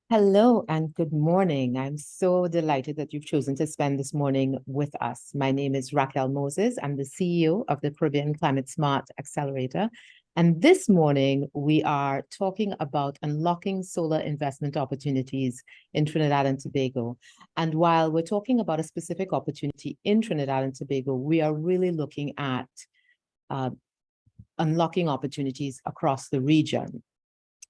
Hello and good morning. I'm so delighted that you've chosen to spend this morning with us. My name is Raquel Moses. I'm the CEO of the Caribbean Climate Smart Accelerator. And this morning, we are talking about unlocking solar investment opportunities in Trinidad and Tobago. And while we're talking about a specific opportunity in Trinidad and Tobago, we are really looking at uh, unlocking opportunities across the region.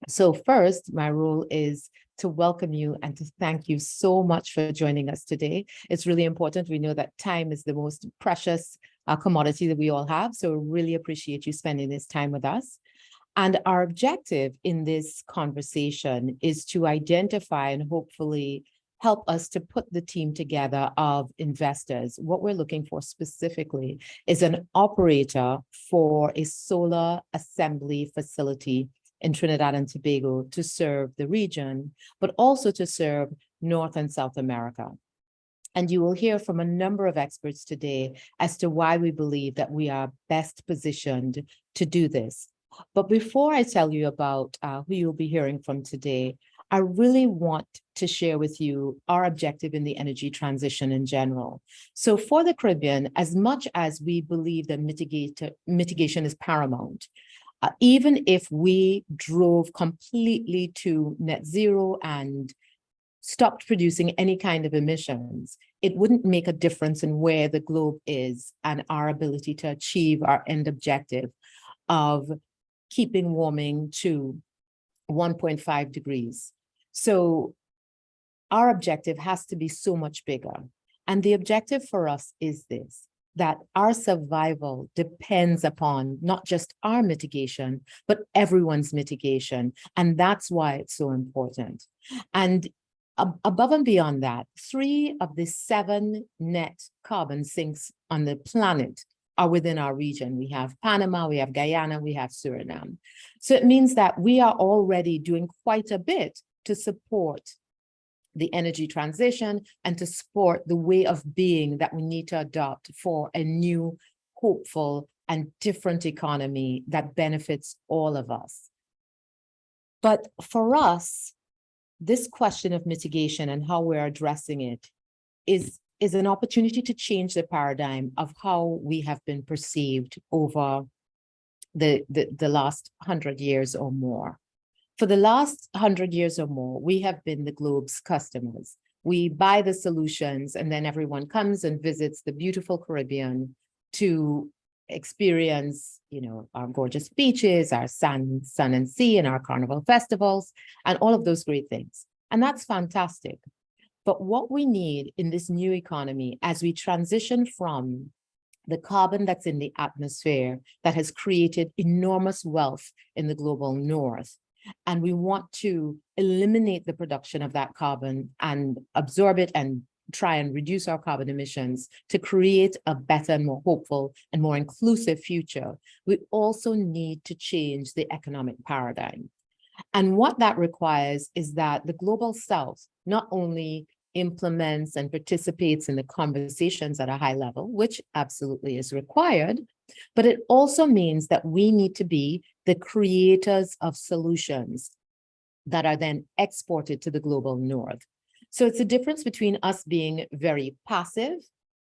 So first, my role is to welcome you and to thank you so much for joining us today. It's really important. We know that time is the most precious commodity that we all have. So really appreciate you spending this time with us. And our objective in this conversation is to identify and hopefully help us to put the team together of investors. What we're looking for specifically is an operator for a solar assembly facility in Trinidad and Tobago to serve the region, but also to serve North and South America. And you will hear from a number of experts today as to why we believe that we are best positioned to do this. But before I tell you about who you'll be hearing from today, I really want to share with you our objective in the energy transition in general. So for the Caribbean, as much as we believe that mitigation is paramount, even if we drove completely to net zero and stopped producing any kind of emissions, it wouldn't make a difference in where the globe is and our ability to achieve our end objective of keeping warming to 1.5 degrees. So our objective has to be so much bigger. And the objective for us is this: that our survival depends upon not just our mitigation, but everyone's mitigation. And that's why it's so important. And above and beyond that, 3 of the 7 net carbon sinks on the planet are within our region. We have Panama, we have Guyana, we have Suriname. So it means that we are already doing quite a bit to support the energy transition and to support the way of being that we need to adopt for a new, hopeful, and different economy that benefits all of us. But for us, this question of mitigation and how we're addressing it is an opportunity to change the paradigm of how we have been perceived over the last 100 years or more. For the last 100 years or more, we have been the globe's customers. We buy the solutions, and then everyone comes and visits the beautiful Caribbean to experience, our gorgeous beaches, our sun and sea, and our carnival festivals, and all of those great things. And that's fantastic. But what we need in this new economy, as we transition from the carbon that's in the atmosphere that has created enormous wealth in the global north, and we want to eliminate the production of that carbon and absorb it and try and reduce our carbon emissions to create a better, more hopeful, and more inclusive future, we also need to change the economic paradigm. And what that requires is that the global south not only implements and participates in the conversations at a high level, which absolutely is required, but it also means that we need to be the creators of solutions that are then exported to the global north. So it's a difference between us being very passive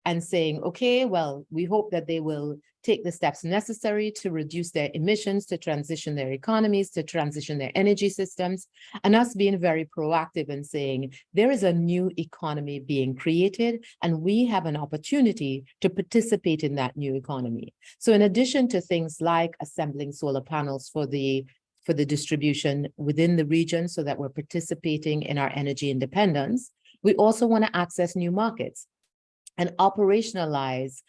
and saying, okay, well, we hope that they will take the steps necessary to reduce their emissions, to transition their economies, to transition their energy systems, and us being very proactive and saying, there is a new economy being created, and we have an opportunity to participate in that new economy. So in addition to things like assembling solar panels for the distribution within the region so that we're participating in our energy independence, we also want to access new markets and operationalize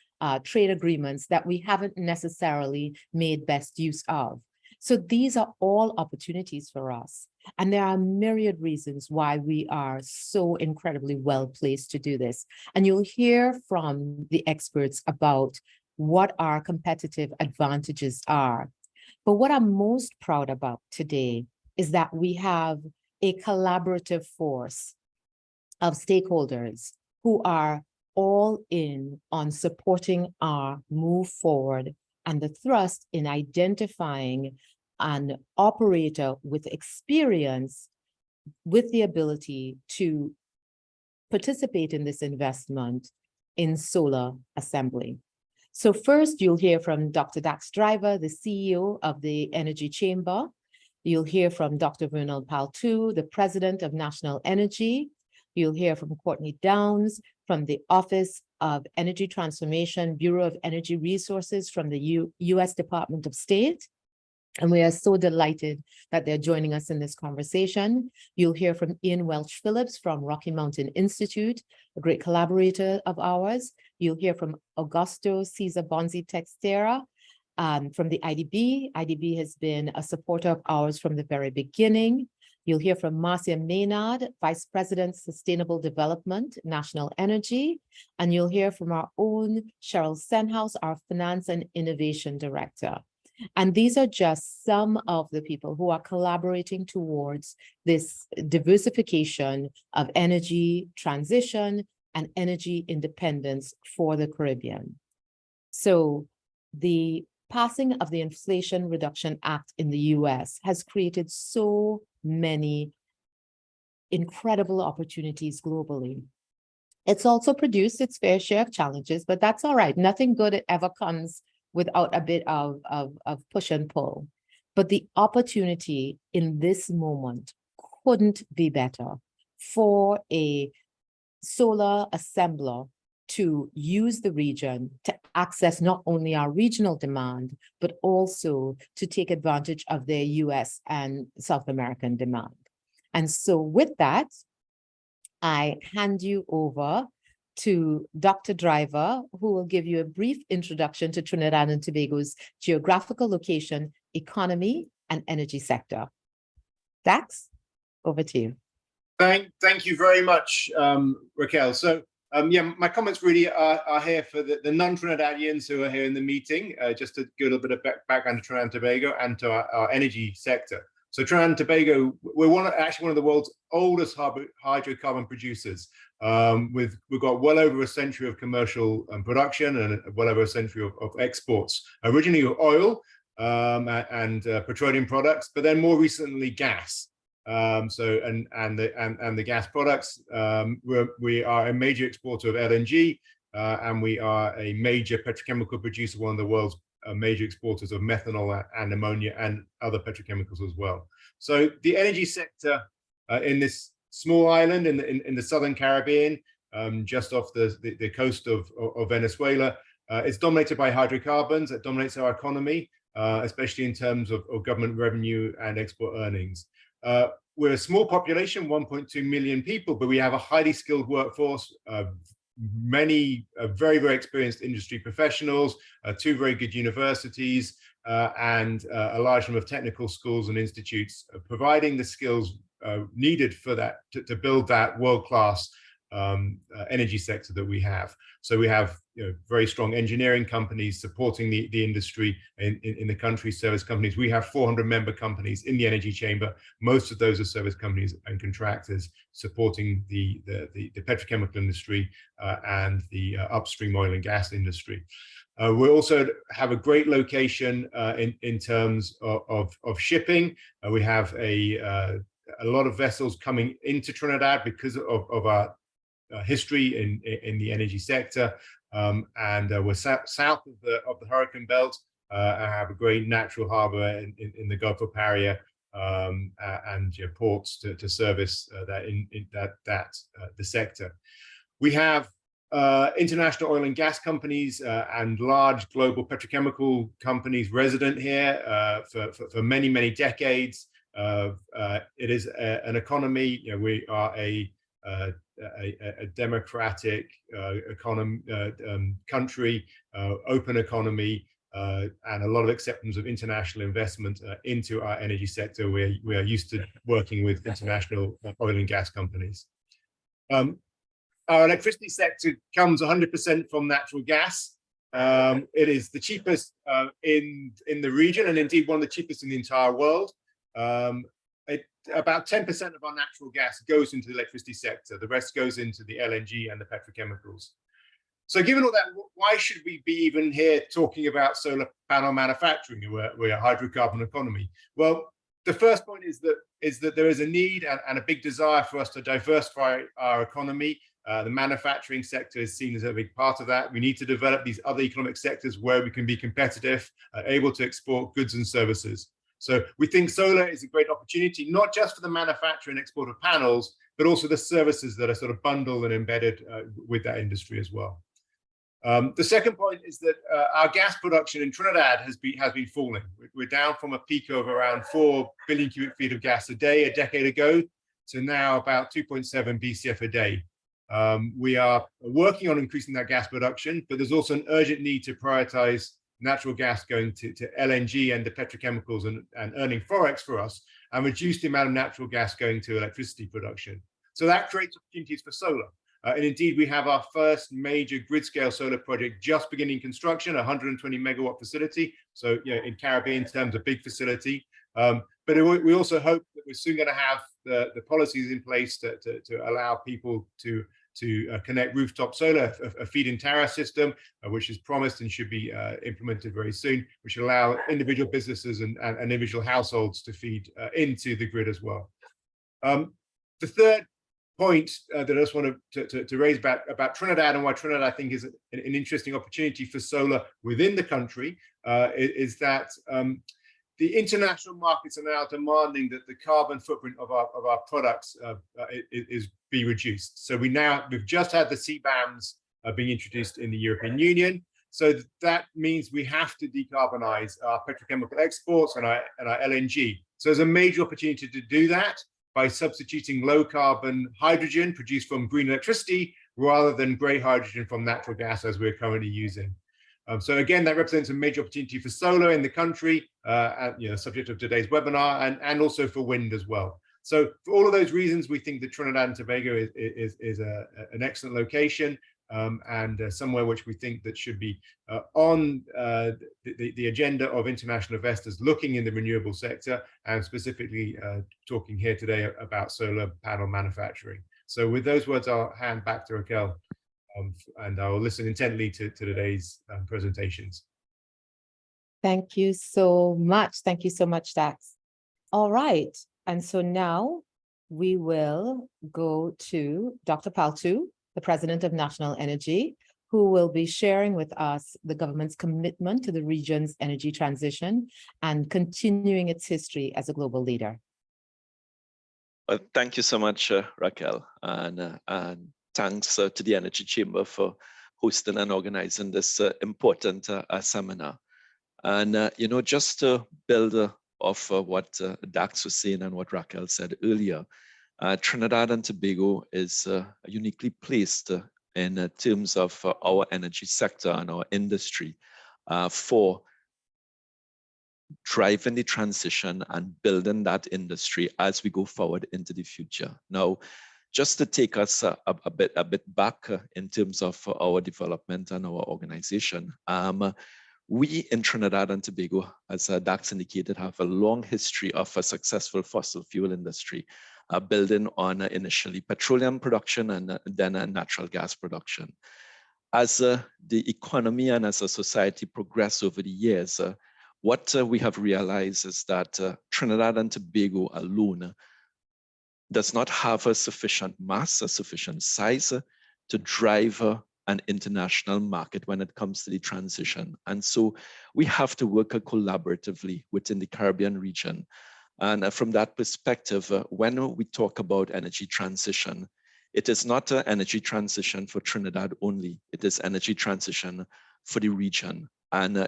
trade agreements that we haven't necessarily made best use of. So these are all opportunities for us. And there are myriad reasons why we are so incredibly well placed to do this. And you'll hear from the experts about what our competitive advantages are. But what I'm most proud about today is that we have a collaborative force of stakeholders who are all in on supporting our move forward and the thrust in identifying an operator with experience with the ability to participate in this investment in solar assembly. So first, you'll hear from Dr. Dax Driver, the CEO of the Energy Chamber. You'll hear from Dr. Vernal Paltou, the President of National Energy. You'll hear from Courtney Downs from the Office of Energy Transformation, Bureau of Energy Resources from the U.S. Department of State. And we are so delighted that they're joining us in this conversation. You'll hear from Ian Welch Phillips from Rocky Mountain Institute, a great collaborator of ours. You'll hear from Augusto Cesar Bonzi Textera from the IDB. IDB has been a supporter of ours from the very beginning. You'll hear from Marcia Maynard, Vice President, Sustainable Development, National Energy. And you'll hear from our own Cheryl Senhouse, our Finance and Innovation Director. And these are just some of the people who are collaborating towards this diversification of energy transition and energy independence for the Caribbean. So the passing of the Inflation Reduction Act in the US has created so many incredible opportunities globally. It's also produced its fair share of challenges, but that's all right. Nothing good ever comes without a bit of push and pull. But the opportunity in this moment couldn't be better for a solar assembler to use the region to access not only our regional demand, but also to take advantage of their US and South American demand. And so with that, I hand you over to Dr. Driver, who will give you a brief introduction to Trinidad and Tobago's geographical location, economy, and energy sector. Dax, over to you. Thank you very much, Raquel. So yeah, my comments really are here for the non-Trinidadians who are here in the meeting, just to give a little bit of background to Trinidad and Tobago and to our energy sector. So Trinidad and Tobago, we're actually one of the world's oldest hydrocarbon producers. We've got well over a century of commercial production and well over a century of exports. Originally oil and petroleum products, but then more recently gas. And the gas products. We are a major exporter of LNG, and we are a major petrochemical producer, one of the world's major exporters of methanol and ammonia and other petrochemicals as well. So the energy sector in this small island in the southern Caribbean, just off the coast of Venezuela, it's dominated by hydrocarbons. It dominates our economy, especially in terms of government revenue and export earnings. We're a small population, 1.2 million people, but we have a highly skilled workforce, many very, very experienced industry professionals, 2 very good universities, and a large number of technical schools and institutes, providing the skills needed for that, to build that world-class energy sector that we have. So we have very strong engineering companies supporting the industry in the country, service companies. We have 400 member companies in the Energy Chamber. Most of those are service companies and contractors supporting the petrochemical industry and the upstream oil and gas industry. We also have a great location in terms of shipping. We have a lot of vessels coming into Trinidad because of our history in the energy sector, and we're south of the Hurricane Belt. I have a great natural harbor in the Gulf of Paria, and ports to service the sector. We have international oil and gas companies and large global petrochemical companies resident here for many, many decades. It is an economy. We are a democratic country, open economy, and a lot of acceptance of international investment into our energy sector. We are used to working with international oil and gas companies. Our electricity sector comes 100% from natural gas. It is the cheapest in the region, and indeed one of the cheapest in the entire world. About 10% of our natural gas goes into the electricity sector. The rest goes into the LNG and the petrochemicals. So given all that, why should we be even here talking about solar panel manufacturing? We're a hydrocarbon economy. Well, The first point is that there is a need and a big desire for us to diversify our economy. The manufacturing sector is seen as a big part of that. We need to develop these other economic sectors where we can be competitive, able to export goods and services. So we think solar is a great opportunity, not just for the manufacture and export of panels, but also the services that are sort of bundled and embedded with that industry as well. The second point is that our gas production in Trinidad has been falling. We're down from a peak of around 4 billion cubic feet of gas a day a decade ago to now about 2.7 BCF a day. We are working on increasing that gas production, but there's also an urgent need to prioritize natural gas going to LNG and the petrochemicals and earning forex for us, and reduce the amount of natural gas going to electricity production. So that creates opportunities for solar. And indeed, we have our first major grid-scale solar project just beginning construction, a 120 megawatt facility. So, in Caribbean terms, a big facility. But we also hope that we're soon going to have the policies in place to allow people to connect rooftop solar, a feed-in tariff system, which is promised and should be implemented very soon, which will allow individual businesses and individual households to feed into the grid as well. The third point that I just want to raise about Trinidad, and why Trinidad I think is an interesting opportunity for solar within the country, is that the international markets are now demanding that the carbon footprint of our products is be reduced. So we've just had the CBAMs being introduced in the European Union. So that means we have to decarbonize our petrochemical exports and our LNG. So there's a major opportunity to do that by substituting low carbon hydrogen produced from green electricity rather than gray hydrogen from natural gas as we're currently using. So again, that represents a major opportunity for solar in the country, subject of today's webinar, and also for wind as well. So for all of those reasons, we think that Trinidad and Tobago is an excellent location, and somewhere which we think that should be on the agenda of international investors looking in the renewable sector, and specifically talking here today about solar panel manufacturing. So with those words, I'll hand back to Raquel, and I'll listen intently to today's presentations. Thank you so much. Thank you so much, Dax. All right. And so now we will go to Dr. Paltu, the President of National Energy, who will be sharing with us the government's commitment to the region's energy transition and continuing its history as a global leader. Thank you so much, Raquel, and thanks to the Energy Chamber for hosting and organizing this important seminar. And, just to build off what Dax was saying and what Raquel said earlier, Trinidad and Tobago is uniquely placed in terms of our energy sector and our industry for driving the transition and building that industry as we go forward into the future. Now, just to take us a bit back in terms of our development and our organization, we in Trinidad and Tobago, as Dax indicated, have a long history of a successful fossil fuel industry, building on initially petroleum production and then natural gas production. As the economy and as a society progress over the years, what we have realized is that Trinidad and Tobago alone does not have a sufficient mass, a sufficient size to drive an international market when it comes to the transition. And so we have to work collaboratively within the Caribbean region. And from that perspective, when we talk about energy transition, it is not an energy transition for Trinidad only, it is energy transition for the region. And,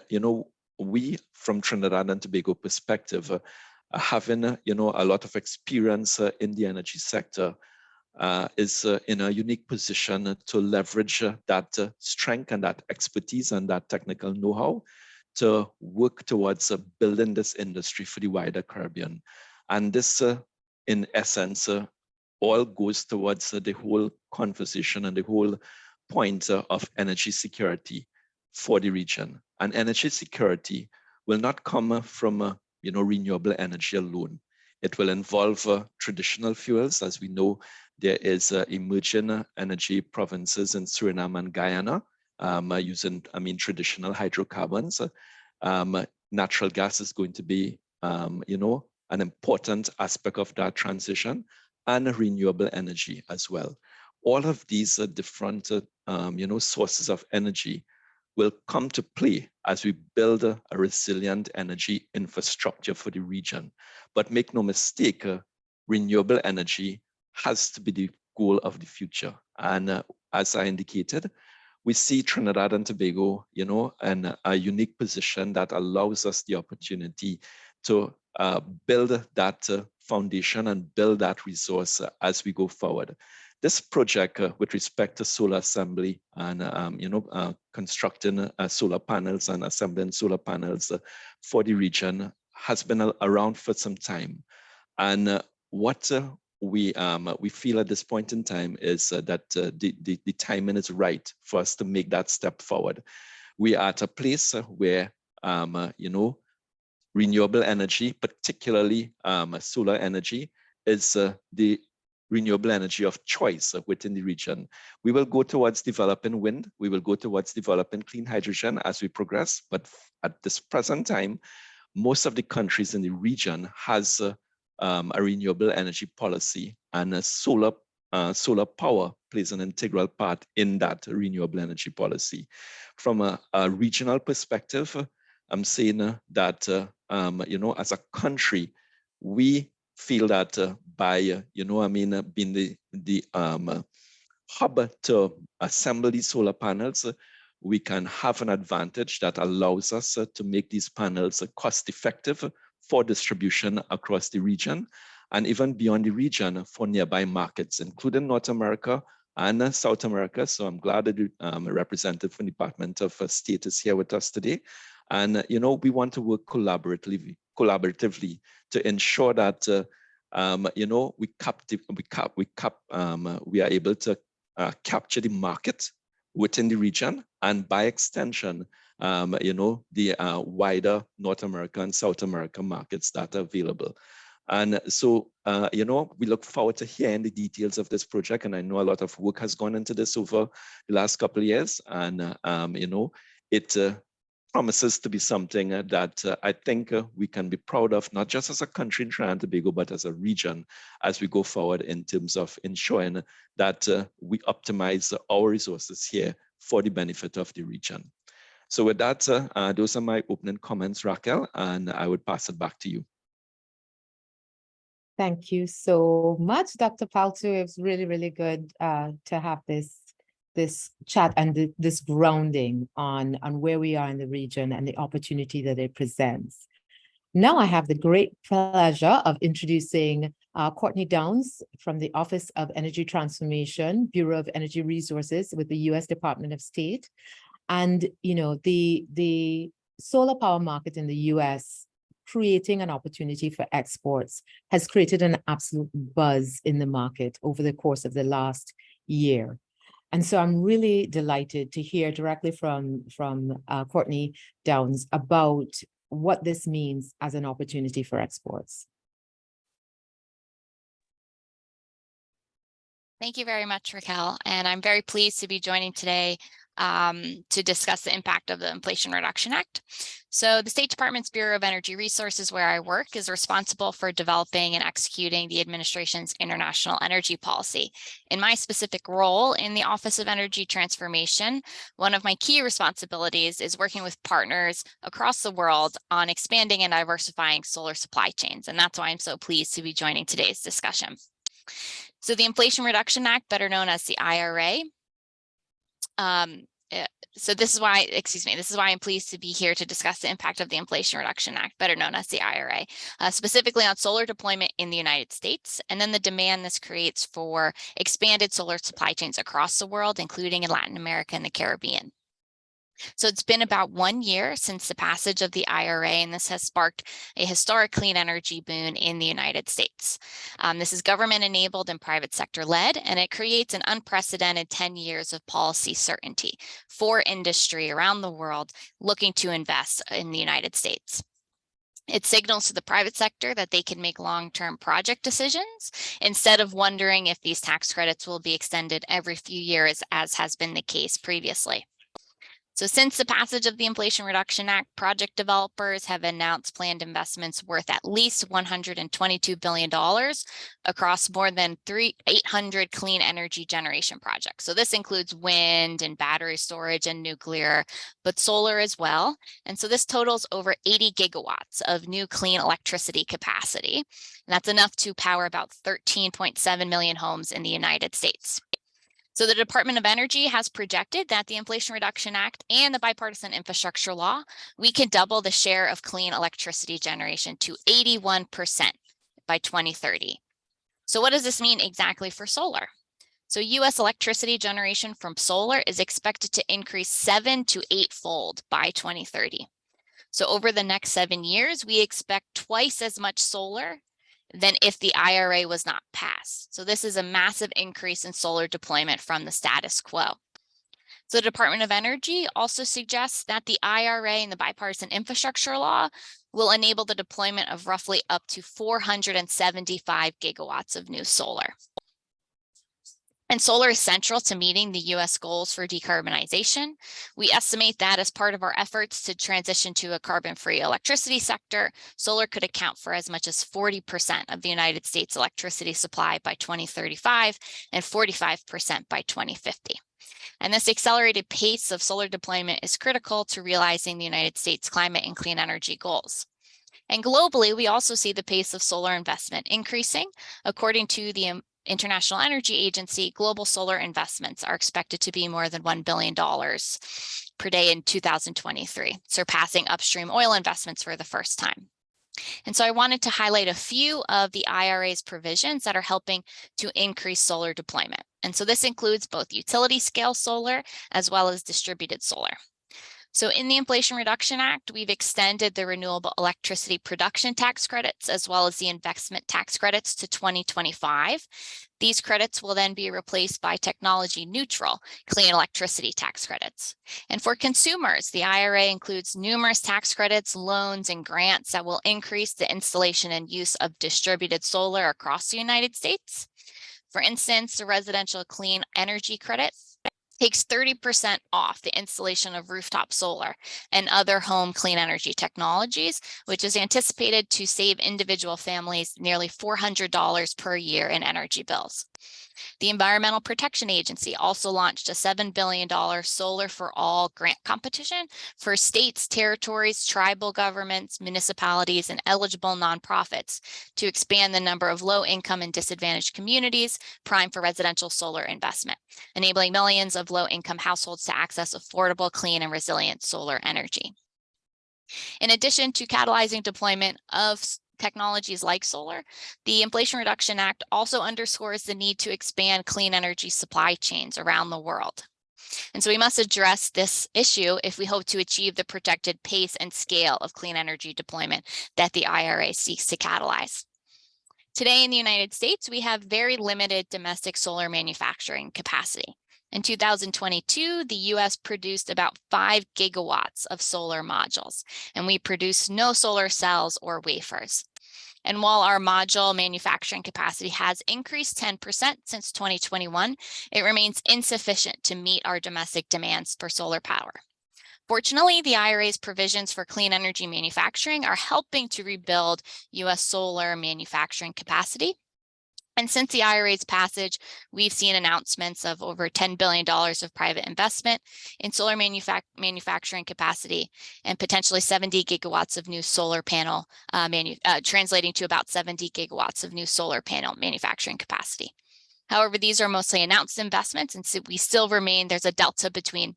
we from Trinidad and Tobago perspective, having, a lot of experience in the energy sector, is in a unique position to leverage that strength and that expertise and that technical know-how to work towards building this industry for the wider Caribbean. And this, in essence, all goes towards the whole conversation and the whole point of energy security for the region. And energy security will not come from renewable energy alone. It will involve traditional fuels. As we know, there is emerging energy provinces in Suriname and Guyana using, traditional hydrocarbons. Natural gas is going to be, an important aspect of that transition, and renewable energy as well. All of these different sources of energy will come to play as we build a resilient energy infrastructure for the region. But make no mistake, renewable energy has to be the goal of the future. And as I indicated, we see Trinidad and Tobago, in a unique position that allows us the opportunity to build that foundation and build that resource as we go forward. This project with respect to solar assembly and constructing solar panels and assembling solar panels for the region has been around for some time. And what we feel at this point in time is that the timing is right for us to make that step forward. We are at a place where renewable energy, particularly solar energy, is the renewable energy of choice within the region. We will go towards developing wind. We will go towards developing clean hydrogen as we progress. But at this present time, most of the countries in the region has a renewable energy policy, and solar power plays an integral part in that renewable energy policy. From a regional perspective, I'm saying that as a country, we feel that by being the hub to assemble these solar panels, we can have an advantage that allows us to make these panels cost effective for distribution across the region and even beyond the region for nearby markets, including North America and South America. So I'm glad that a representative from the Department of State is here with us today. And we want to work collaboratively to ensure that we are able to capture the market within the region, and by extension, the wider North America and South America markets that are available. And so, we look forward to hearing the details of this project. And I know a lot of work has gone into this over the last couple of years. And, it promises to be something that I think we can be proud of, not just as a country in Trinidad and Tobago, but as a region as we go forward in terms of ensuring that we optimize our resources here for the benefit of the region. So with that, those are my opening comments, Raquel, and I would pass it back to you. Thank you so much, Dr. Palto. It was really, really good to have this chat and this grounding on where we are in the region and the opportunity that it presents. Now I have the great pleasure of introducing Courtney Downs from the Office of Energy Transformation, Bureau of Energy Resources with the U.S. Department of State. And, the solar power market in the U.S. creating an opportunity for exports has created an absolute buzz in the market over the course of the last year. And so I'm really delighted to hear directly from Courtney Downs about what this means as an opportunity for exports. Thank you very much, Raquel. And I'm very pleased to be joining today to discuss the impact of the Inflation Reduction Act. So the State Department's Bureau of Energy Resources, where I work, is responsible for developing and executing the administration's international energy policy. In my specific role in the Office of Energy Transformation, one of my key responsibilities is working with partners across the world on expanding and diversifying solar supply chains. And that's why I'm so pleased to be joining today's discussion. So the Inflation Reduction Act, better known as the IRA, this is why I'm pleased to be here to discuss the impact of the Inflation Reduction Act, better known as the IRA, specifically on solar deployment in the United States, and then the demand this creates for expanded solar supply chains across the world, including in Latin America and the Caribbean. So it's been about 1 year since the passage of the IRA, and this has sparked a historic clean energy boom in the United States. This is government enabled and private sector led, and it creates an unprecedented 10 years of policy certainty for industry around the world looking to invest in the United States. It signals to the private sector that they can make long-term project decisions instead of wondering if these tax credits will be extended every few years, as has been the case previously. So since the passage of the Inflation Reduction Act, project developers have announced planned investments worth at least $122 billion across more than 800 clean energy generation projects. So this includes wind and battery storage and nuclear, but solar as well. And so this totals over 80 gigawatts of new clean electricity capacity. And that's enough to power about 13.7 million homes in the United States. So the Department of Energy has projected that the Inflation Reduction Act and the Bipartisan Infrastructure Law, we can double the share of clean electricity generation to 81% by 2030. So what does this mean exactly for solar? So US electricity generation from solar is expected to increase 7 to 8-fold by 2030. So over the next 7 years, we expect twice as much solar than if the IRA was not passed. So this is a massive increase in solar deployment from the status quo. So the Department of Energy also suggests that the IRA and the Bipartisan Infrastructure Law will enable the deployment of roughly up to 475 gigawatts of new solar. And solar is central to meeting the US goals for decarbonization. We estimate that as part of our efforts to transition to a carbon-free electricity sector, solar could account for as much as 40% of the United States electricity supply by 2035 and 45% by 2050. And this accelerated pace of solar deployment is critical to realizing the United States climate and clean energy goals. And globally, we also see the pace of solar investment increasing. According to the International Energy Agency, global solar investments are expected to be more than $1 billion per day in 2023, surpassing upstream oil investments for the first time. And so I wanted to highlight a few of the IRA's provisions that are helping to increase solar deployment. And so this includes both utility scale solar as well as distributed solar. So in the Inflation Reduction Act, we've extended the renewable electricity production tax credits as well as the investment tax credits to 2025. These credits will then be replaced by technology neutral clean electricity tax credits. And for consumers, the IRA includes numerous tax credits, loans, and grants that will increase the installation and use of distributed solar across the United States. For instance, the residential clean energy credit takes 30% off the installation of rooftop solar and other home clean energy technologies, which is anticipated to save individual families nearly $400 per year in energy bills. The Environmental Protection Agency also launched a $7 billion Solar for All grant competition for states, territories, tribal governments, municipalities, and eligible nonprofits to expand the number of low-income and disadvantaged communities primed for residential solar investment, enabling millions of low-income households to access affordable, clean, and resilient solar energy. In addition to catalyzing deployment of technologies like solar, the Inflation Reduction Act also underscores the need to expand clean energy supply chains around the world. And so we must address this issue if we hope to achieve the projected pace and scale of clean energy deployment that the IRA seeks to catalyze. Today in the United States, we have very limited domestic solar manufacturing capacity. In 2022, the US produced about 5 gigawatts of solar modules, and we produced no solar cells or wafers. And while our module manufacturing capacity has increased 10% since 2021, it remains insufficient to meet our domestic demands for solar power. Fortunately, the IRA's provisions for clean energy manufacturing are helping to rebuild US solar manufacturing capacity. And since the IRA's passage, we've seen announcements of over $10 billion of private investment in solar manufacturing capacity and potentially 70 gigawatts of new solar panel, translating to about 70 gigawatts of new solar panel manufacturing capacity. However, these are mostly announced investments, and so we still remain, there's a delta between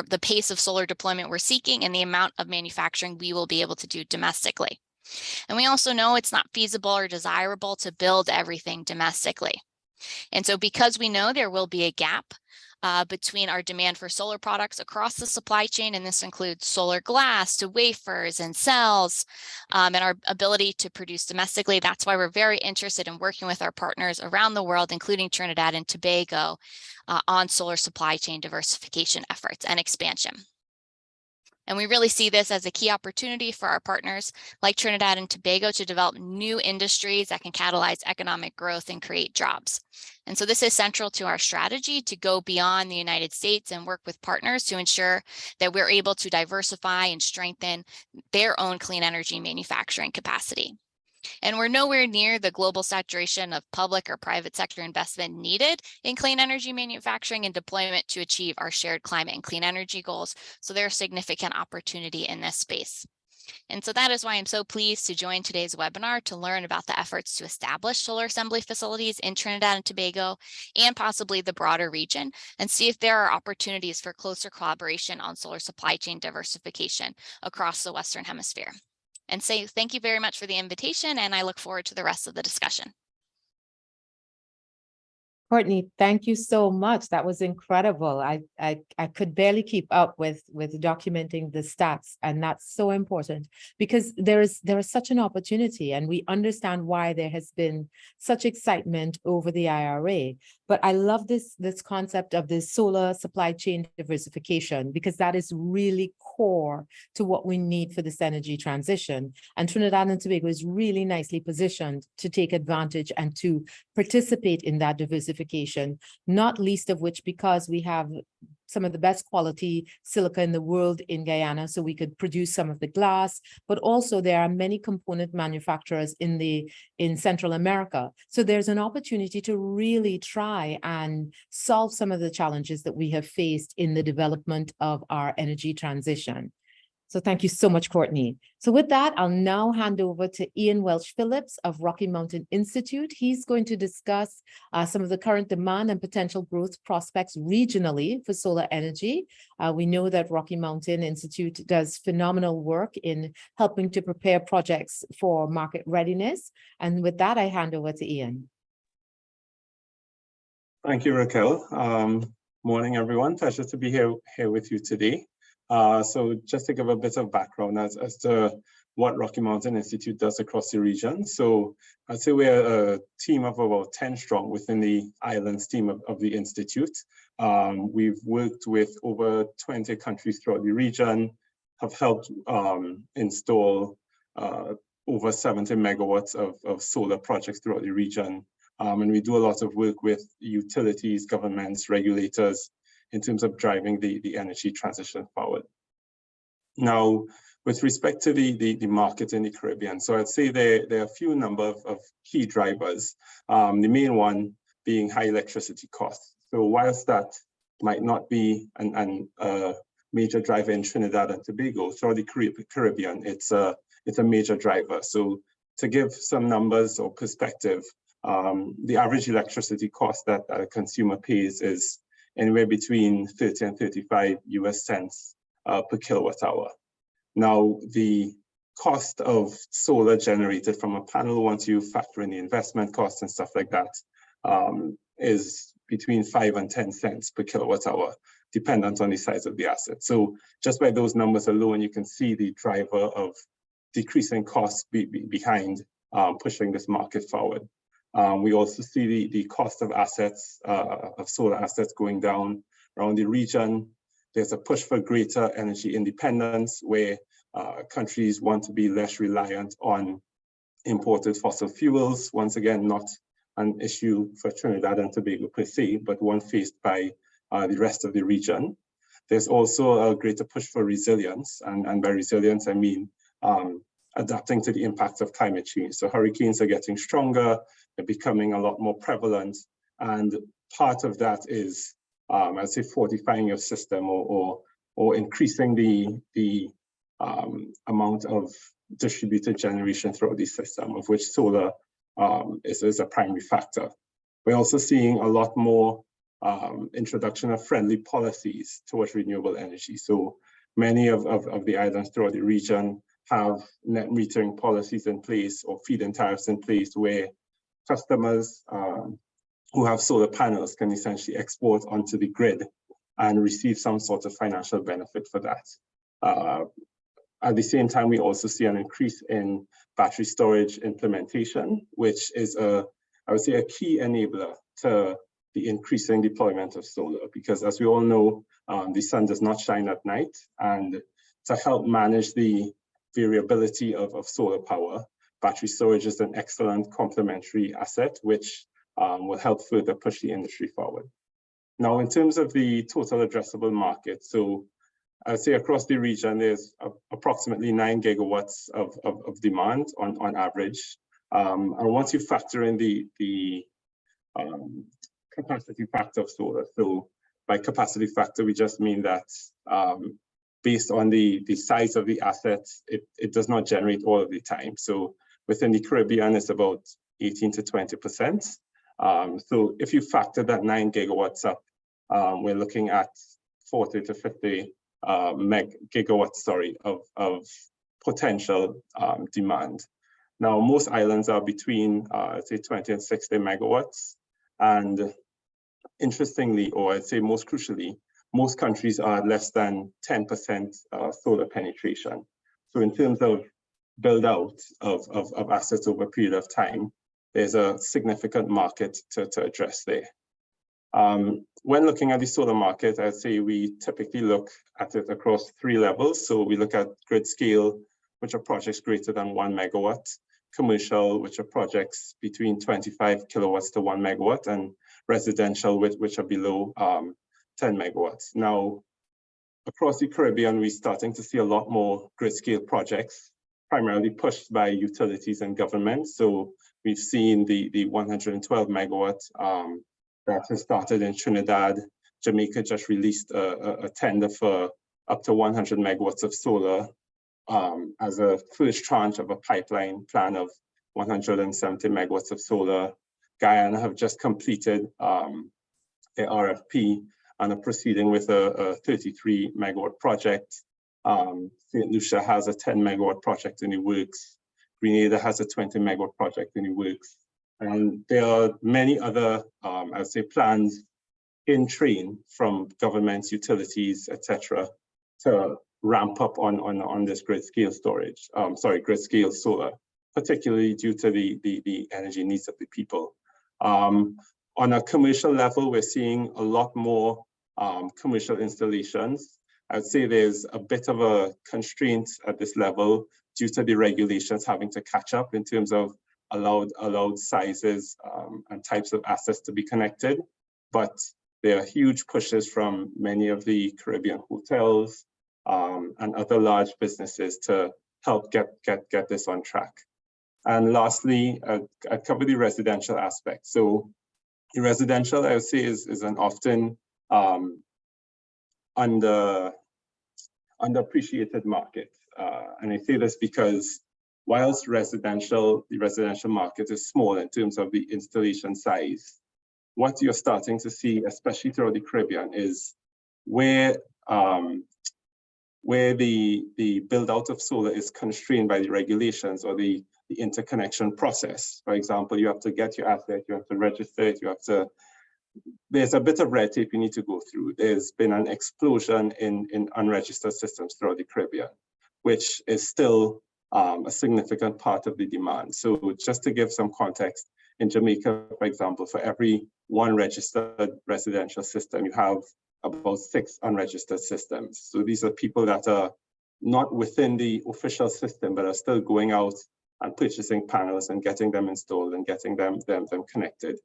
the pace of solar deployment we're seeking and the amount of manufacturing we will be able to do domestically. And we also know it's not feasible or desirable to build everything domestically. And so because we know there will be a gap between our demand for solar products across the supply chain, and this includes solar glass to wafers and cells, and our ability to produce domestically, that's why we're very interested in working with our partners around the world, including Trinidad and Tobago, on solar supply chain diversification efforts and expansion. And we really see this as a key opportunity for our partners like Trinidad and Tobago to develop new industries that can catalyze economic growth and create jobs. And so this is central to our strategy to go beyond the United States and work with partners to ensure that we're able to diversify and strengthen their own clean energy manufacturing capacity. And we're nowhere near the global saturation of public or private sector investment needed in clean energy manufacturing and deployment to achieve our shared climate and clean energy goals. So there's significant opportunity in this space. And so that is why I'm so pleased to join today's webinar to learn about the efforts to establish solar assembly facilities in Trinidad and Tobago and possibly the broader region, and see if there are opportunities for closer collaboration on solar supply chain diversification across the Western Hemisphere. And say thank you very much for the invitation, and I look forward to the rest of the discussion. Courtney, thank you so much. That was incredible. I could barely keep up with documenting the stats, and that's so important because there is such an opportunity, and we understand why there has been such excitement over the IRA. But I love this concept of the solar supply chain diversification, because that is really core to what we need for this energy transition. And Trinidad and Tobago is really nicely positioned to take advantage and to participate in that diversification, not least of which because we have some of the best quality silica in the world in Guyana, so we could produce some of the glass, but also there are many component manufacturers in Central America. So there's an opportunity to really try and solve some of the challenges that we have faced in the development of our energy transition. So thank you so much, Courtney. So with that, I'll now hand over to Ian Welch-Phillips of Rocky Mountain Institute. He's going to discuss some of the current demand and potential growth prospects regionally for solar energy. We know that Rocky Mountain Institute does phenomenal work in helping to prepare projects for market readiness. And with that, I hand over to Ian. Thank you, Raquel. Morning, everyone. Pleasure to be here with you today. So just to give a bit of background as to what Rocky Mountain Institute does across the region. So I'd say we're a team of about 10 strong within the islands team of the Institute. We've worked with over 20 countries throughout the region, have helped install over 70 megawatts of solar projects throughout the region. And we do a lot of work with utilities, governments, regulators, in terms of driving the energy transition forward. Now, with respect to the market in the Caribbean, so I'd say there are a few number of key drivers, the main one being high electricity costs. So whilst that might not be a major driver in Trinidad and Tobago, throughout the Caribbean, it's a major driver. So to give some numbers or perspective, the average electricity cost that a consumer pays is anywhere between 30 and 35 US cents per kilowatt hour. Now, the cost of solar generated from a panel, once you factor in the investment costs and stuff like that, is between 5 and 10 cents per kilowatt hour, dependent on the size of the asset. So just by those numbers alone, you can see the driver of decreasing costs behind pushing this market forward. We also see the cost of assets, of solar assets going down around the region. There's a push for greater energy independence where countries want to be less reliant on imported fossil fuels. Once again, not an issue for Trinidad and Tobago per se, but one faced by the rest of the region. There's also a greater push for resilience, and by resilience, I mean adapting to the impacts of climate change. So hurricanes are getting stronger, they're becoming a lot more prevalent. And part of that is, I'd say, fortifying your system or increasing the amount of distributed generation throughout the system, of which solar is a primary factor. We're also seeing a lot more introduction of friendly policies towards renewable energy. So many of the islands throughout the region have net metering policies in place or feed-in tariffs in place where customers who have solar panels can essentially export onto the grid and receive some sort of financial benefit for that. At the same time, we also see an increase in battery storage implementation, which is I would say, a key enabler to the increasing deployment of solar, because as we all know, the sun does not shine at night, and to help manage the variability of solar power. Battery storage is an excellent complementary asset, which will help further push the industry forward. Now, in terms of the total addressable market, so I'd say across the region, there's approximately 9 gigawatts of demand on average. And once you factor in the capacity factor of solar, so by capacity factor, we just mean that based on the size of the assets, it does not generate all of the time. So within the Caribbean, it's about 18 to 20%. So if you factor that 9 gigawatts up, we're looking at 40 to 50 gigawatts, of potential demand. Now, most islands are between, I'd say 20 and 60 megawatts. And interestingly, or I'd say most crucially, most countries are less than 10% solar penetration. So in terms of build out of assets over a period of time, there's a significant market to address there. When looking at the solar market, I'd say we typically look at it across 3 levels. So we look at grid scale, which are projects greater than 1 megawatt, commercial, which are projects between 25 kilowatts to 1 megawatt, and residential, which are below 10 megawatts. Now, across the Caribbean, we're starting to see a lot more grid scale projects, primarily pushed by utilities and government. So we've seen the 112 megawatt that has started in Trinidad. Jamaica just released a tender for up to 100 megawatts of solar as a first tranche of a pipeline plan of 170 megawatts of solar. Guyana have just completed their RFP and are proceeding with a 33 megawatt project. St. Lucia has a 10 megawatt project in the works. Grenada has a 20 megawatt project in the works. And there are many other, I would say, plans in train from governments, utilities, etc., to ramp up on this grid scale storage. Grid scale solar, particularly due to the energy needs of the people. On a commercial level, we're seeing a lot more commercial installations. I'd say there's a bit of a constraint at this level due to the regulations having to catch up in terms of allowed sizes and types of assets to be connected. But there are huge pushes from many of the Caribbean hotels and other large businesses to help get this on track. And lastly, I'd cover the residential aspect. So the residential, I would say, is an often underappreciated market. And I say this because whilst the residential market is small in terms of the installation size, what you're starting to see, especially throughout the Caribbean, is where the build out of solar is constrained by the regulations or the interconnection process. For example, you have to get your asset, you have to register it, there's a bit of red tape you need to go through. There's been an explosion in unregistered systems throughout the Caribbean, which is still a significant part of the demand. So just to give some context, in Jamaica, for example, for every 1 registered residential system, you have about 6 unregistered systems. So these are people that are not within the official system, but are still going out and purchasing panels and getting them installed and getting them connected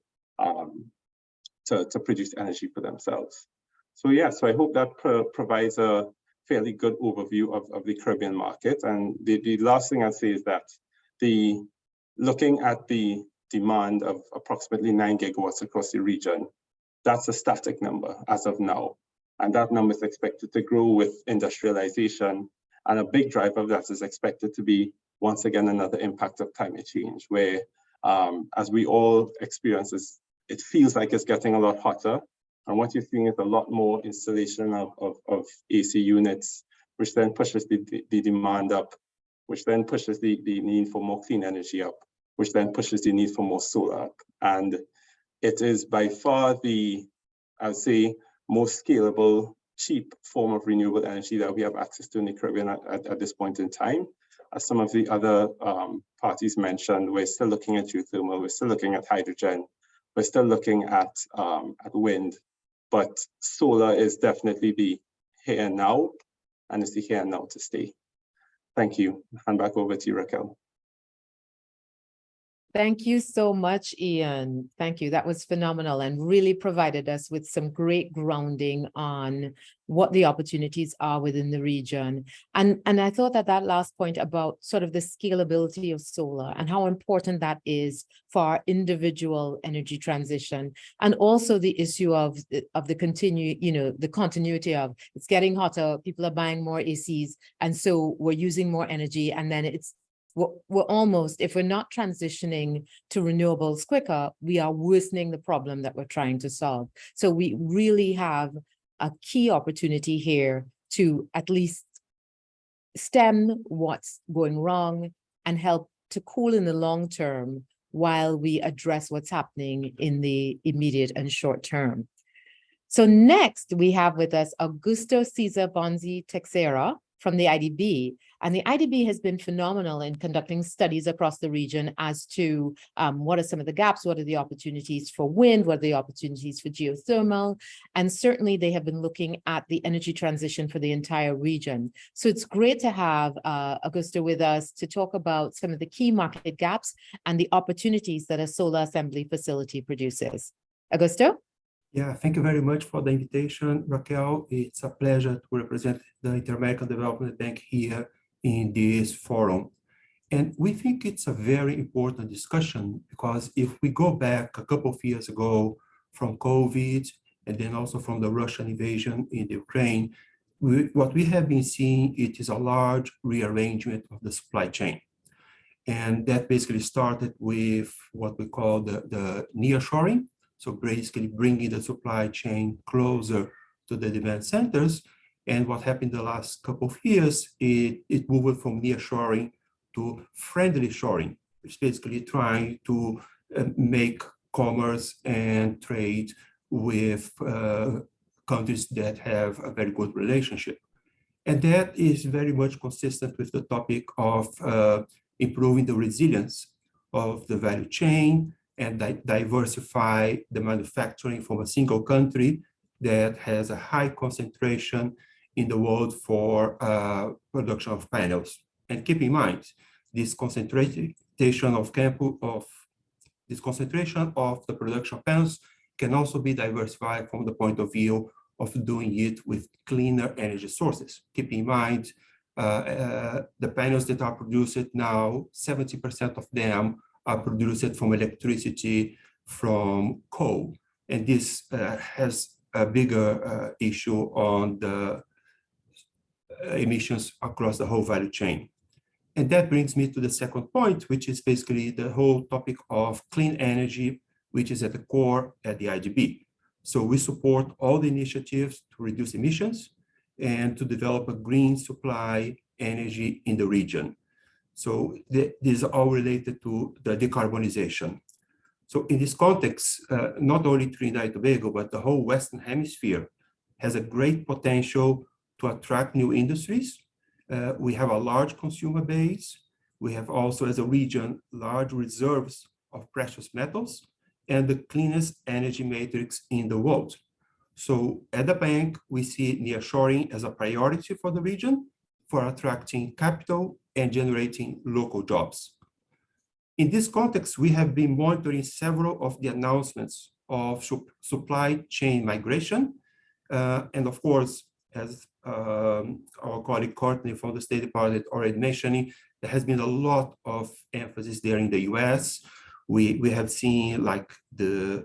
to produce energy for themselves. So yeah, so I hope that provides a fairly good overview of the Caribbean market. And the last thing I'd say is that looking at the demand of approximately 9 gigawatts across the region, that's a static number as of now. And that number is expected to grow with industrialization. And a big driver of that is expected to be, once again, another impact of climate change, where as we all experience this, it feels like it's getting a lot hotter. And what you're seeing is a lot more installation of AC units, which then pushes the demand up, which then pushes the need for more clean energy up, which then pushes the need for more solar up. And it is by far the, I would say, most scalable, cheap form of renewable energy that we have access to in the Caribbean at this point in time. As some of the other parties mentioned, we're still looking at geothermal, we're still looking at hydrogen, we're still looking at wind, but solar is definitely the here and now. and is here now to stay. Thank you. Hand back over to you, Raquel. Thank you so much, Ian. Thank you. That was phenomenal and really provided us with some great grounding on what the opportunities are within the region. And I thought that that last point about sort of the scalability of solar and how important that is for our individual energy transition, and also the issue of the continuity of it's getting hotter, people are buying more ACs, and so we're using more energy, and then we're almost, if we're not transitioning to renewables quicker, we are worsening the problem that we're trying to solve. So we really have a key opportunity here to at least stem what's going wrong and help to cool in the long term while we address what's happening in the immediate and short term. So next we have with us Augusto Cesar Bonzi Texera from the IDB. And the IDB has been phenomenal in conducting studies across the region as to what are some of the gaps, what are the opportunities for wind, what are the opportunities for geothermal, and certainly they have been looking at the energy transition for the entire region. So it's great to have Augusto with us to talk about some of the key market gaps and the opportunities that a solar assembly facility produces. Augusto? Yeah, thank you very much for the invitation, Raquel. It's a pleasure to represent the Inter-American Development Bank here in this forum. And we think it's a very important discussion because if we go back a couple of years ago from COVID and then also from the Russian invasion in Ukraine, what we have been seeing, it is a large rearrangement of the supply chain. And that basically started with what we call the nearshoring. So basically bringing the supply chain closer to the demand centers. And what happened the last couple of years, it moved from nearshoring to friendly shoring, which is basically trying to make commerce and trade with countries that have a very good relationship. And that is very much consistent with the topic of improving the resilience of the value chain and diversify the manufacturing from a single country that has a high concentration in the world for production of panels. And keep in mind, this concentration of the production of panels can also be diversified from the point of view of doing it with cleaner energy sources. Keep in mind, the panels that are produced now, 70% of them are produced from electricity from coal. And this has a bigger issue on the emissions across the whole value chain. And that brings me to the second point, which is basically the whole topic of clean energy, which is at the core at the IDB. So we support all the initiatives to reduce emissions and to develop a green supply energy in the region. So these are all related to the decarbonization. So in this context, not only Trinidad and Tobago, but the whole Western Hemisphere has a great potential to attract new industries. We have a large consumer base. We have also, as a region, large reserves of precious metals and the cleanest energy matrix in the world. So at the bank, we see nearshoring as a priority for the region for attracting capital and generating local jobs. In this context, we have been monitoring several of the announcements of supply chain migration. And of course, as our colleague Courtney from the State Department already mentioning, there has been a lot of emphasis there in the US. We have seen like the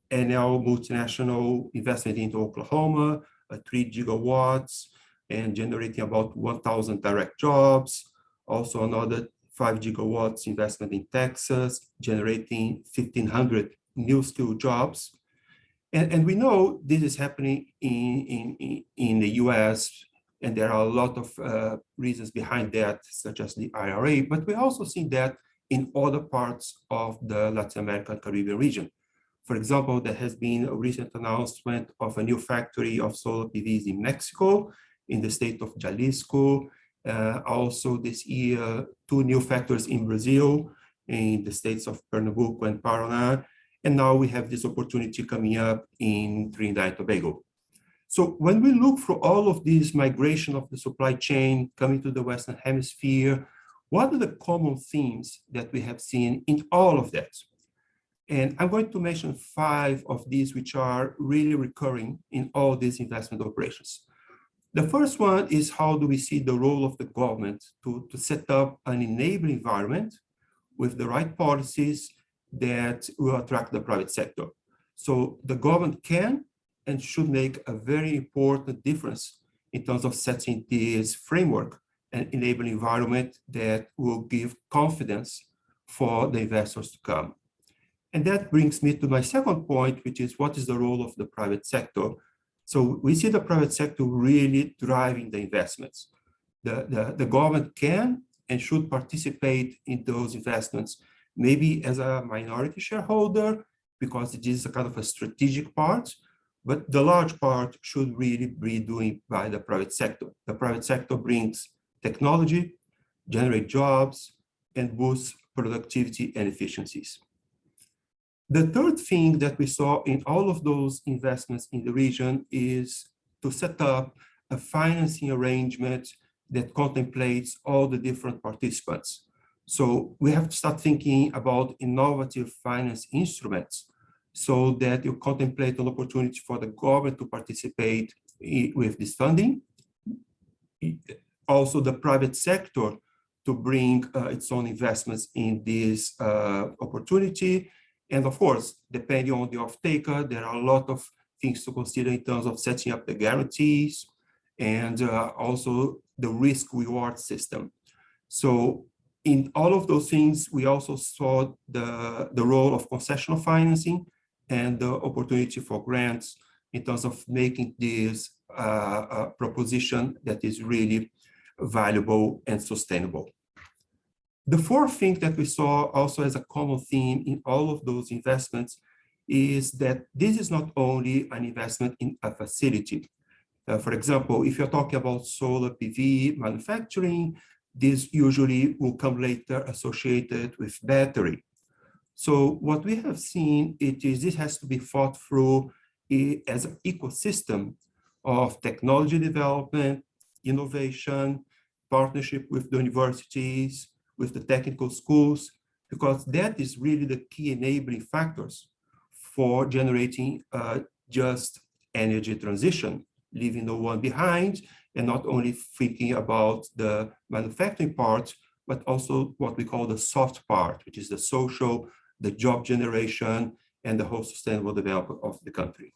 Enel multinational investment into Oklahoma, 3 gigawatts, and generating about 1,000 direct jobs. Also another 5 gigawatts investment in Texas, generating 1,500 new skill jobs. And we know this is happening in the US, and there are a lot of reasons behind that, such as the IRA, but we also see that in other parts of the Latin American Caribbean region. For example, there has been a recent announcement of a new factory of solar PVs in Mexico, in the state of Jalisco. Also this year, 2 new factories in Brazil, in the states of Pernambuco and Paraná. And now we have this opportunity coming up in Trinidad and Tobago. So when we look through all of these migration of the supply chain coming to the Western Hemisphere, what are the common themes that we have seen in all of that? And I'm going to mention 5 of these, which are really recurring in all these investment operations. The first one is, how do we see the role of the government to set up an enabling environment with the right policies that will attract the private sector? So the government can and should make a very important difference in terms of setting this framework and enabling environment that will give confidence for the investors to come. And that brings me to my second point, which is, what is the role of the private sector? So we see the private sector really driving the investments. The government can and should participate in those investments, maybe as a minority shareholder, because it is a kind of a strategic part, but the large part should really be doing by the private sector. The private sector brings technology, generate jobs, and boosts productivity and efficiencies. The third thing that we saw in all of those investments in the region is to set up a financing arrangement that contemplates all the different participants. So we have to start thinking about innovative finance instruments so that you contemplate an opportunity for the government to participate with this funding. Also, the private sector to bring its own investments in this opportunity. And of course, depending on the off-taker, there are a lot of things to consider in terms of setting up the guarantees and also the risk-reward system. So in all of those things, we also saw the role of concessional financing and the opportunity for grants in terms of making this a proposition that is really valuable and sustainable. The fourth thing that we saw also as a common theme in all of those investments is that this is not only an investment in a facility. For example, if you're talking about solar PV manufacturing, this usually will come later associated with battery. So what we have seen, this has to be thought through as an ecosystem of technology development, innovation, partnership with the universities, with the technical schools, because that is really the key enabling factors for generating a just energy transition, leaving no one behind, and not only thinking about the manufacturing part, but also what we call the soft part, which is the social, the job generation, and the whole sustainable development of the country.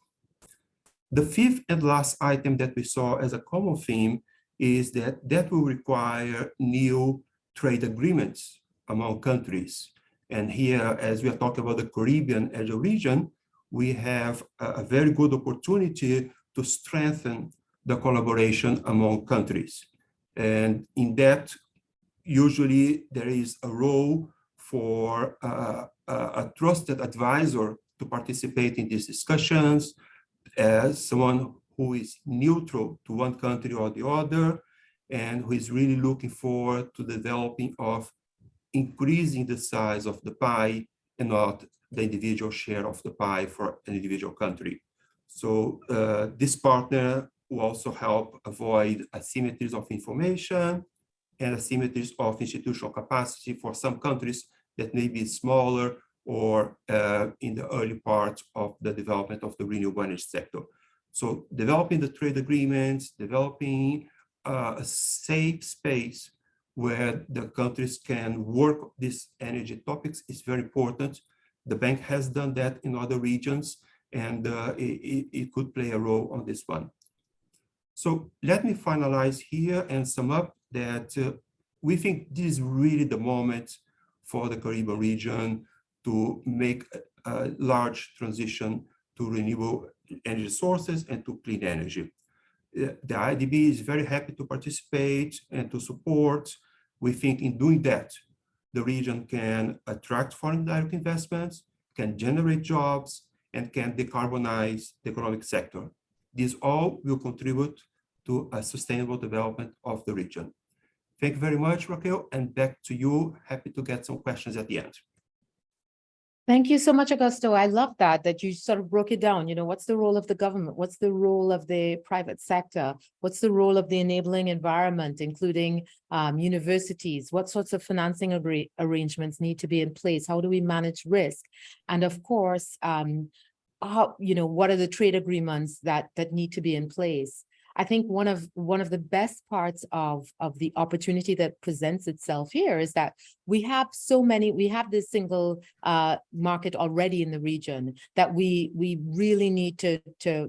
The fifth and last item that we saw as a common theme is that will require new trade agreements among countries. And here, as we are talking about the Caribbean as a region, we have a very good opportunity to strengthen the collaboration among countries. And in that, usually there is a role for a trusted advisor to participate in these discussions as someone who is neutral to one country or the other, and who is really looking forward to the developing of increasing the size of the pie and not the individual share of the pie for an individual country. So this partner will also help avoid asymmetries of information and asymmetries of institutional capacity for some countries that may be smaller or in the early part of the development of the renewable energy sector. So developing the trade agreements, developing a safe space where the countries can work these energy topics is very important. The bank has done that in other regions, and it could play a role on this one. So let me finalize here and sum up that we think this is really the moment for the Caribbean region to make a large transition to renewable energy sources and to clean energy. The IDB is very happy to participate and to support. We think in doing that, the region can attract foreign direct investments, can generate jobs, and can decarbonize the economic sector. This all will contribute to a sustainable development of the region. Thank you very much, Raquel, and back to you. Happy to get some questions at the end. Thank you so much, Augusto. I love that you sort of broke it down. You know, what's the role of the government? What's the role of the private sector? What's the role of the enabling environment, including universities? What sorts of financing arrangements need to be in place? How do we manage risk? And of course, how, you know, what are the trade agreements that need to be in place? I think one of the best parts of the opportunity that presents itself here is that we have this single market already in the region that we really need to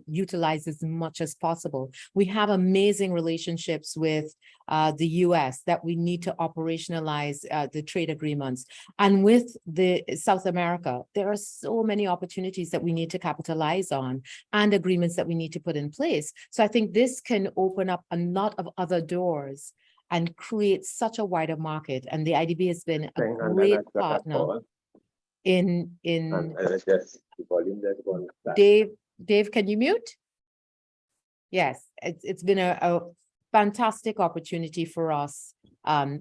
utilize as much as possible. We have amazing relationships with the US that we need to operationalize the trade agreements. And with the South America, there are so many opportunities that we need to capitalize on and agreements that we need to put in place. So I think this can open up a lot of other doors and create such a wider market. And the IDB has been a great partner in Dave, can you mute? Yes, it's been a fantastic opportunity for us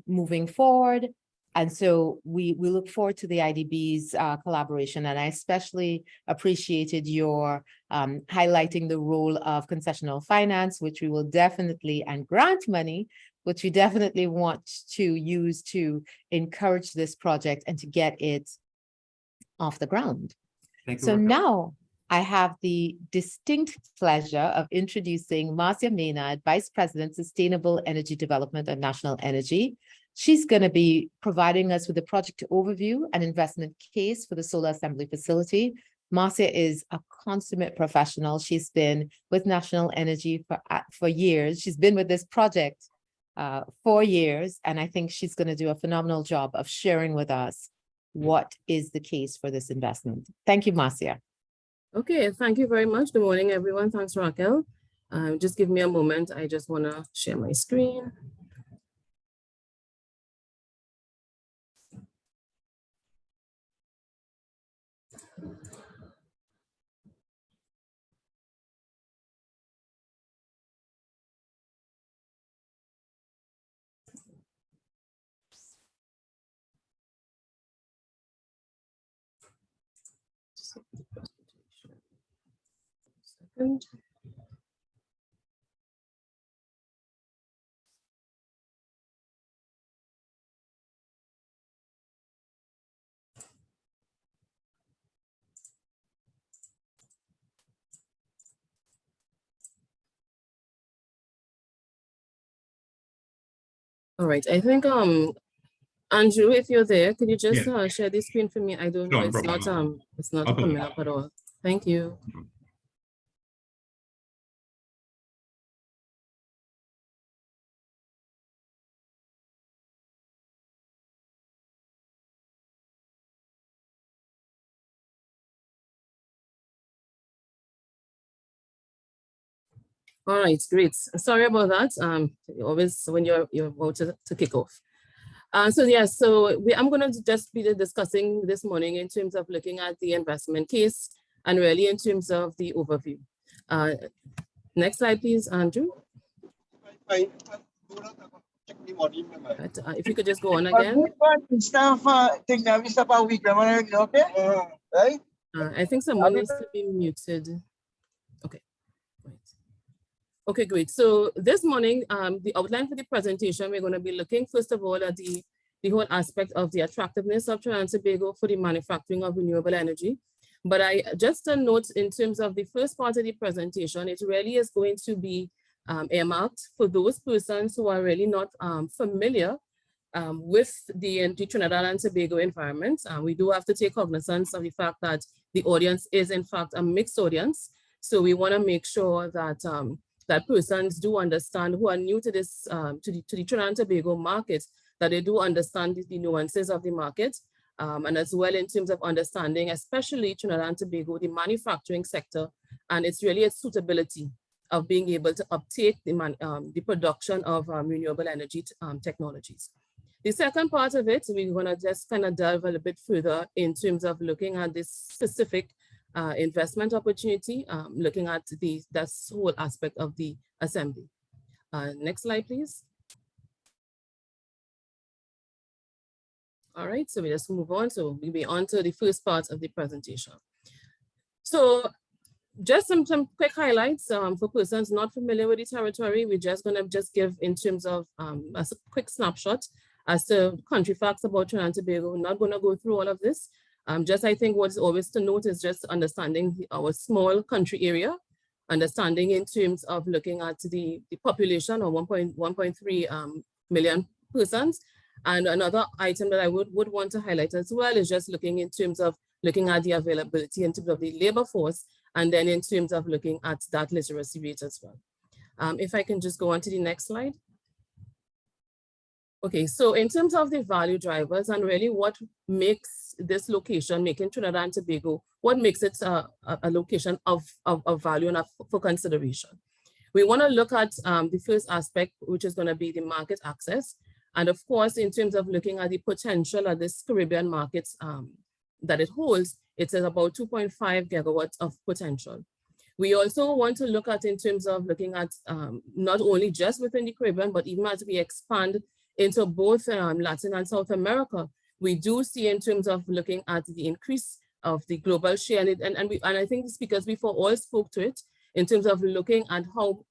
moving forward. And so we look forward to the IDB's collaboration. And I especially appreciated your highlighting the role of concessional finance, which we will definitely, and grant money, which we definitely want to use to encourage this project and to get it off the ground. Thank you, So Raquel. now I have the distinct pleasure of introducing Marcia Maynard, Vice President, Sustainable Energy Development at National Energy. She's going to be providing us with a project overview and investment case for the solar assembly facility. Marcia is a consummate professional. She's been with National Energy for years. She's been with this project 4 years, and I think she's going to do a phenomenal job of sharing with us what is the case for this investment. Thank you, Marcia. Okay, thank you very much. Good morning, everyone. Thanks, Raquel. Just give me a moment. I just want to share my screen. Second. All right, I think Andrew, if you're there, could you just share this screen for me? I don't know, it's not coming up at all. Thank you. All right, great. Sorry about that. Always when you're about to kick off. I'm going to just be discussing this morning in terms of looking at the investment case and really in terms of the overview. Next slide, please, Andrew. If you could just go on again. I think someone needs to be muted. Okay. Right. Okay, great. So this morning, the outline for the presentation, we're going to be looking first of all at the whole aspect of the attractiveness of Trinidad and Tobago for the manufacturing of renewable energy. But I just a note in terms of the first part of the presentation, it really is going to be earmarked for those persons who are really not familiar with the Trinidad and Tobago environment. We do have to take cognizance of the fact that the audience is in fact a mixed audience. So we want to make sure that that persons do understand, who are new to this, to the Trinidad and Tobago market, that they do understand the nuances of the market, and as well in terms of understanding, especially Trinidad and Tobago, the manufacturing sector, and it's really a suitability of being able to uptake the production of renewable energy technologies. The second part of it, we're going to just kind of delve a little bit further in terms of looking at this specific investment opportunity, looking at that whole aspect of the assembly. Next slide, please. All right, so we just move on. So we'll be on to the first part of the presentation. So just some quick highlights for persons not familiar with the territory. We're just gonna give in terms of a quick snapshot as to country facts about Trinidad and Tobago. We're not gonna go through all of this. Just I think what's always to note is just understanding our small country area, understanding in terms of looking at the population of 1.3 million persons. And another item that I would want to highlight as well is just looking in terms of looking at the availability in terms of the labor force, and then in terms of looking at that literacy rate as well. If I can just go on to the next slide. Okay, so in terms of the value drivers and really what makes this location, making Trinidad and Tobago, what makes it a location of value and for consideration. We want to look at the first aspect, which is going to be the market access. And of course, in terms of looking at the potential of this Caribbean markets that it holds, it's about 2.5 gigawatts of potential. We also want to look at in terms of looking at not only just within the Caribbean, but even as we expand into both Latin and South America, we do see in terms of looking at the increase of the global share. And I think the speakers before all spoke to it in terms of looking at how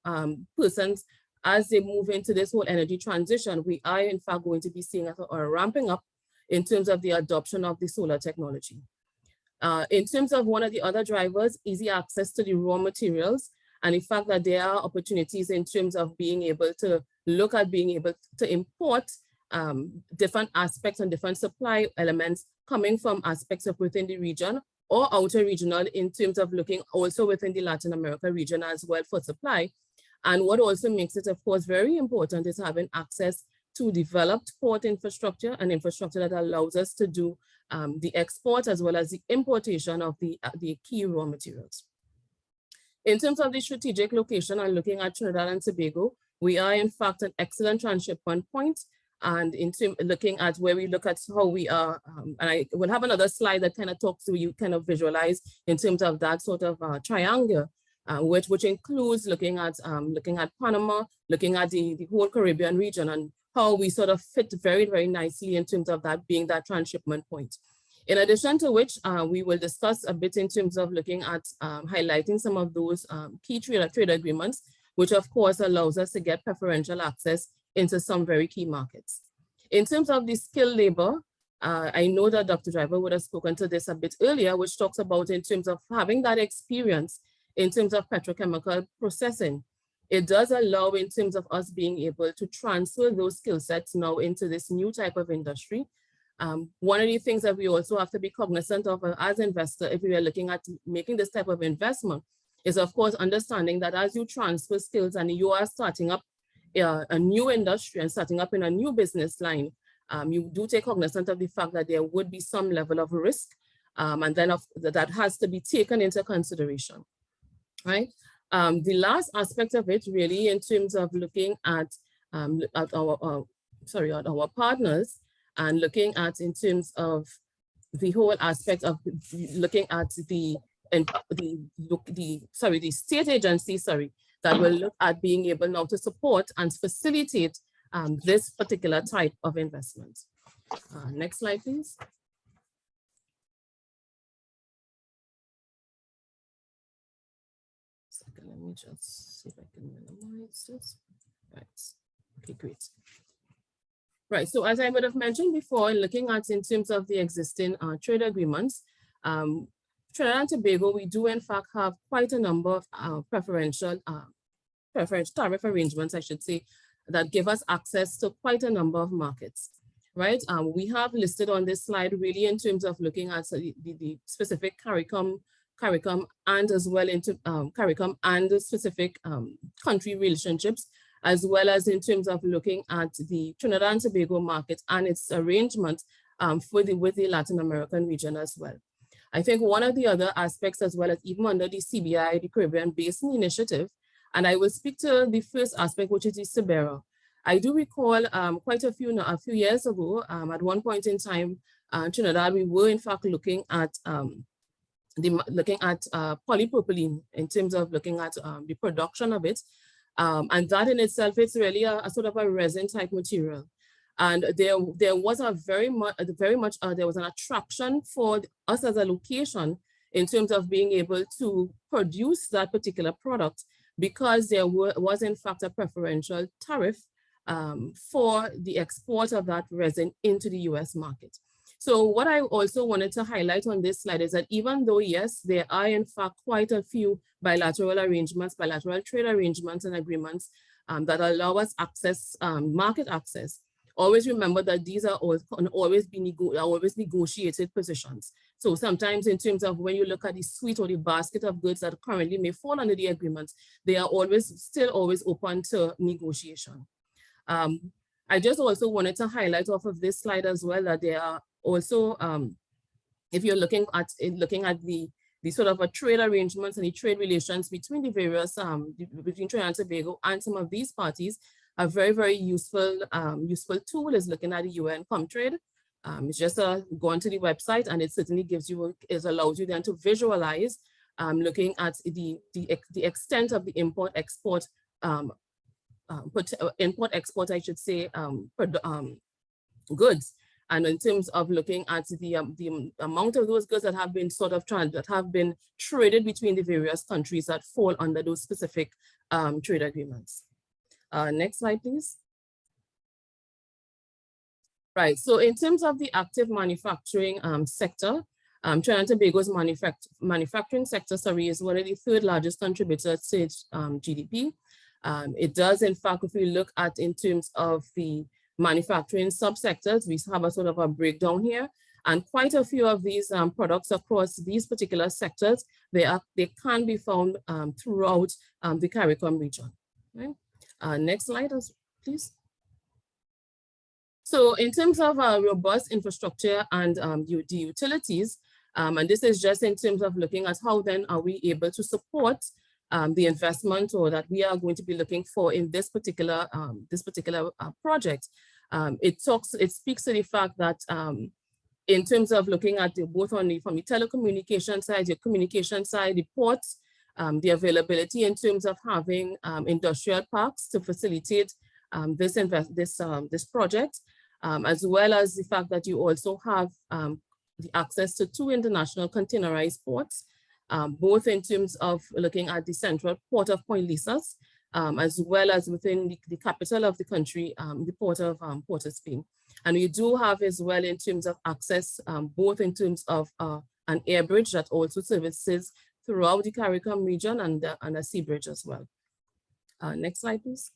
persons, as they move into this whole energy transition, we are in fact going to be seeing a ramping up in terms of the adoption of the solar technology. In terms of one of the other drivers, easy access to the raw materials, and the fact that there are opportunities in terms of being able to look at being able to import different aspects and different supply elements coming from aspects of within the region or outer regional in terms of looking also within the Latin America region as well for supply. And what also makes it, of course, very important is having access to developed port infrastructure and infrastructure that allows us to do the export as well as the importation of the key raw materials. In terms of the strategic location and looking at Trinidad and Tobago, we are in fact an excellent transshipment point. And in terms looking at where we look at how we are, and I will have another slide that kind of talks to you, kind of visualize in terms of that sort of triangle, which includes looking at Panama, looking at the whole Caribbean region and how we sort of fit very, very nicely in terms of that being that transshipment point. In addition to which, we will discuss a bit in terms of looking at highlighting some of those key trade agreements, which of course allows us to get preferential access into some very key markets. In terms of the skilled labor, I know that Dr. Driver would have spoken to this a bit earlier, which talks about in terms of having that experience in terms of petrochemical processing. It does allow in terms of us being able to transfer those skill sets now into this new type of industry. One of the things that we also have to be cognizant of as investor, if we are looking at making this type of investment, is of course understanding that as you transfer skills and you are starting up a new industry and starting up in a new business line, you do take cognizance of the fact that there would be some level of risk, and then that has to be taken into consideration, right? The last aspect of it really in terms of looking at our partners and looking at in terms of the whole aspect of looking at the state agency, that will look at being able now to support and facilitate this particular type of investment. Next slide, please. Second, let me just see if I can minimize this. Right. Okay, great. Right, so as I would have mentioned before, looking at in terms of the existing trade agreements, Trinidad and Tobago, we do in fact have quite a number of preferential tariff arrangements, I should say, that give us access to quite a number of markets, right? We have listed on this slide really in terms of looking at the specific CARICOM and as well into CARICOM and the specific country relationships, as well as in terms of looking at the Trinidad and Tobago market and its arrangement with the Latin American region as well. I think one of the other aspects as well as even under the CBI, the Caribbean Basin Initiative, and I will speak to the first aspect, which is the CBERA. I do recall quite a few years ago, at one point in time, Trinidad, we were in fact looking at polypropylene in terms of looking at the production of it. And that in itself, it's really a sort of a resin type material. And there was a there was an attraction for us as a location in terms of being able to produce that particular product, because there was in fact a preferential tariff for the export of that resin into the US market. So what I also wanted to highlight on this slide is that even though, yes, there are in fact quite a few bilateral arrangements, bilateral trade arrangements and agreements that allow us access, market access, always remember that these are always negotiated positions. So sometimes in terms of when you look at the suite or the basket of goods that currently may fall under the agreements, they are still always open to negotiation. I just also wanted to highlight off of this slide as well that there are also, if you're looking at the sort of a trade arrangements and the trade relations between the various, between Trinidad and Tobago and some of these parties, a very, very useful tool is looking at the UN Comtrade. It's just go onto the website, and it certainly allows you then to visualize looking at the extent of the import-export, I should say, goods. And in terms of looking at the amount of those goods that have been traded between the various countries that fall under those specific trade agreements. Next slide, please. Right, so in terms of the active manufacturing sector, Trinidad and Tobago's manufacturing sector, is one of the third largest contributors to GDP. It does, in fact, if we look at in terms of the manufacturing subsectors, we have a sort of a breakdown here, and quite a few of these products across these particular sectors, they can be found throughout the CARICOM region. Right? Next slide, please. So in terms of robust infrastructure and the utilities, and this is just in terms of looking at how then are we able to support the investment or that we are going to be looking for in this particular project. It speaks to the fact that in terms of looking at both from the telecommunication side, your communication side, the ports, the availability in terms of having industrial parks to facilitate this project, as well as the fact that you also have the access to 2 international containerized ports, both in terms of looking at the central port of Point Lisas, as well as within the capital of the country, the port of Port of Spain. And we do have as well in terms of access, both in terms of an air bridge that also services throughout the CARICOM region and a sea bridge as well. Next slide, please.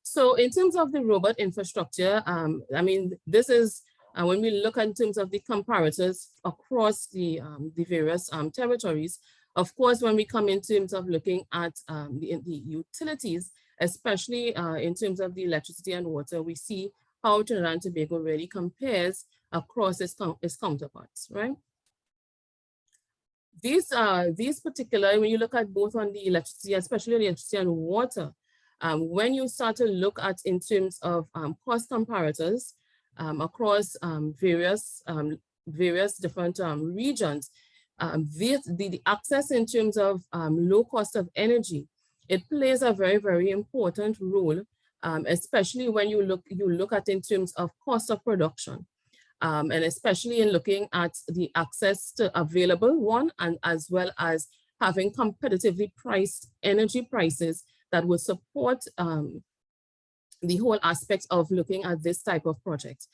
So in terms of the robot infrastructure, I mean, this is, when we look in terms of the comparators across the various territories, of course, when we come in terms of looking at the utilities, especially in terms of the electricity and water, we see how Trinidad and Tobago really compares across its counterparts, right? These particular, when you look at both on the electricity, especially the electricity and water, when you start to look at in terms of cost comparators across various different regions, the access in terms of low cost of energy, it plays a very, very important role, especially when you look at in terms of cost of production. And especially in looking at the access to available one, and as well as having competitively priced energy prices that would support the whole aspect of looking at this type of project.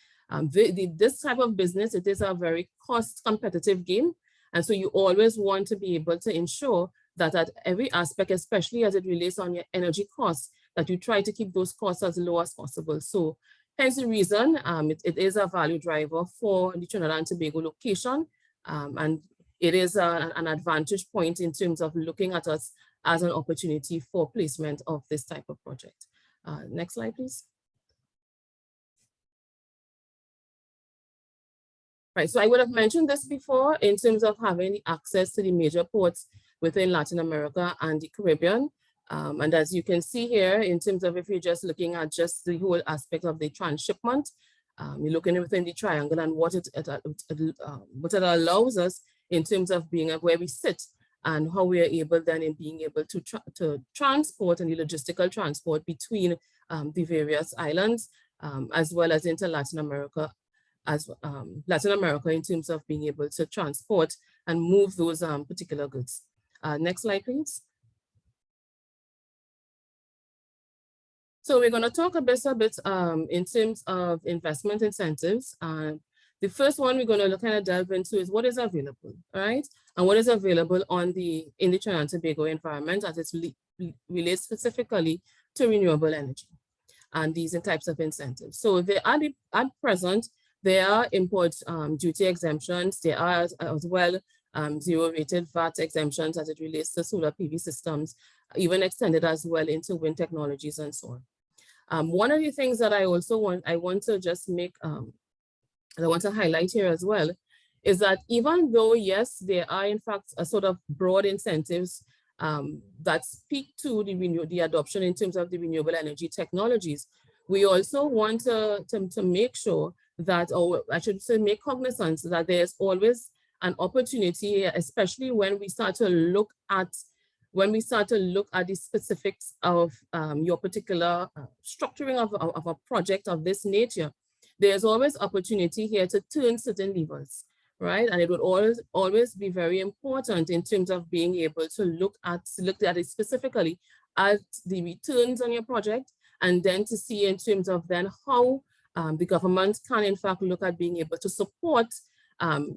This type of business, it is a very cost competitive game. And so you always want to be able to ensure that at every aspect, especially as it relates on your energy costs, that you try to keep those costs as low as possible. So hence the reason it is a value driver for the Trinidad and Tobago location. And it is an advantage point in terms of looking at us as an opportunity for placement of this type of project. Next slide, please. Right, so I would have mentioned this before in terms of having the access to the major ports within Latin America and the Caribbean. And as you can see here, in terms of if you're just looking at just the whole aspect of the transshipment, you're looking within the triangle and what it allows us in terms of being where we sit and how we are able then in being able to transport and the logistical transport between the various islands as well as into Latin America, in terms of being able to transport and move those particular goods. Next slide, please. So we're going to talk a bit in terms of investment incentives. The first one we're going to kind of delve into is what is available, right? And what is available in the Trinidad and Tobago environment as it relates specifically to renewable energy and these types of incentives. So they are at present, there are import duty exemptions. There are as well zero rated VAT exemptions as it relates to solar PV systems, even extended as well into wind technologies and so on. One of the things that I want to just make, I want to highlight here as well, is that even though, yes, there are in fact a sort of broad incentives that speak to the adoption in terms of the renewable energy technologies, we also want to make sure that, or I should say make cognizance that there's always an opportunity, especially when we start to look at the specifics of your particular structuring of a project of this nature. There's always opportunity here to turn certain levers, right? And it would always be very important in terms of being able to look at it specifically at the returns on your project, and then to see in terms of then how the government can in fact look at being able to support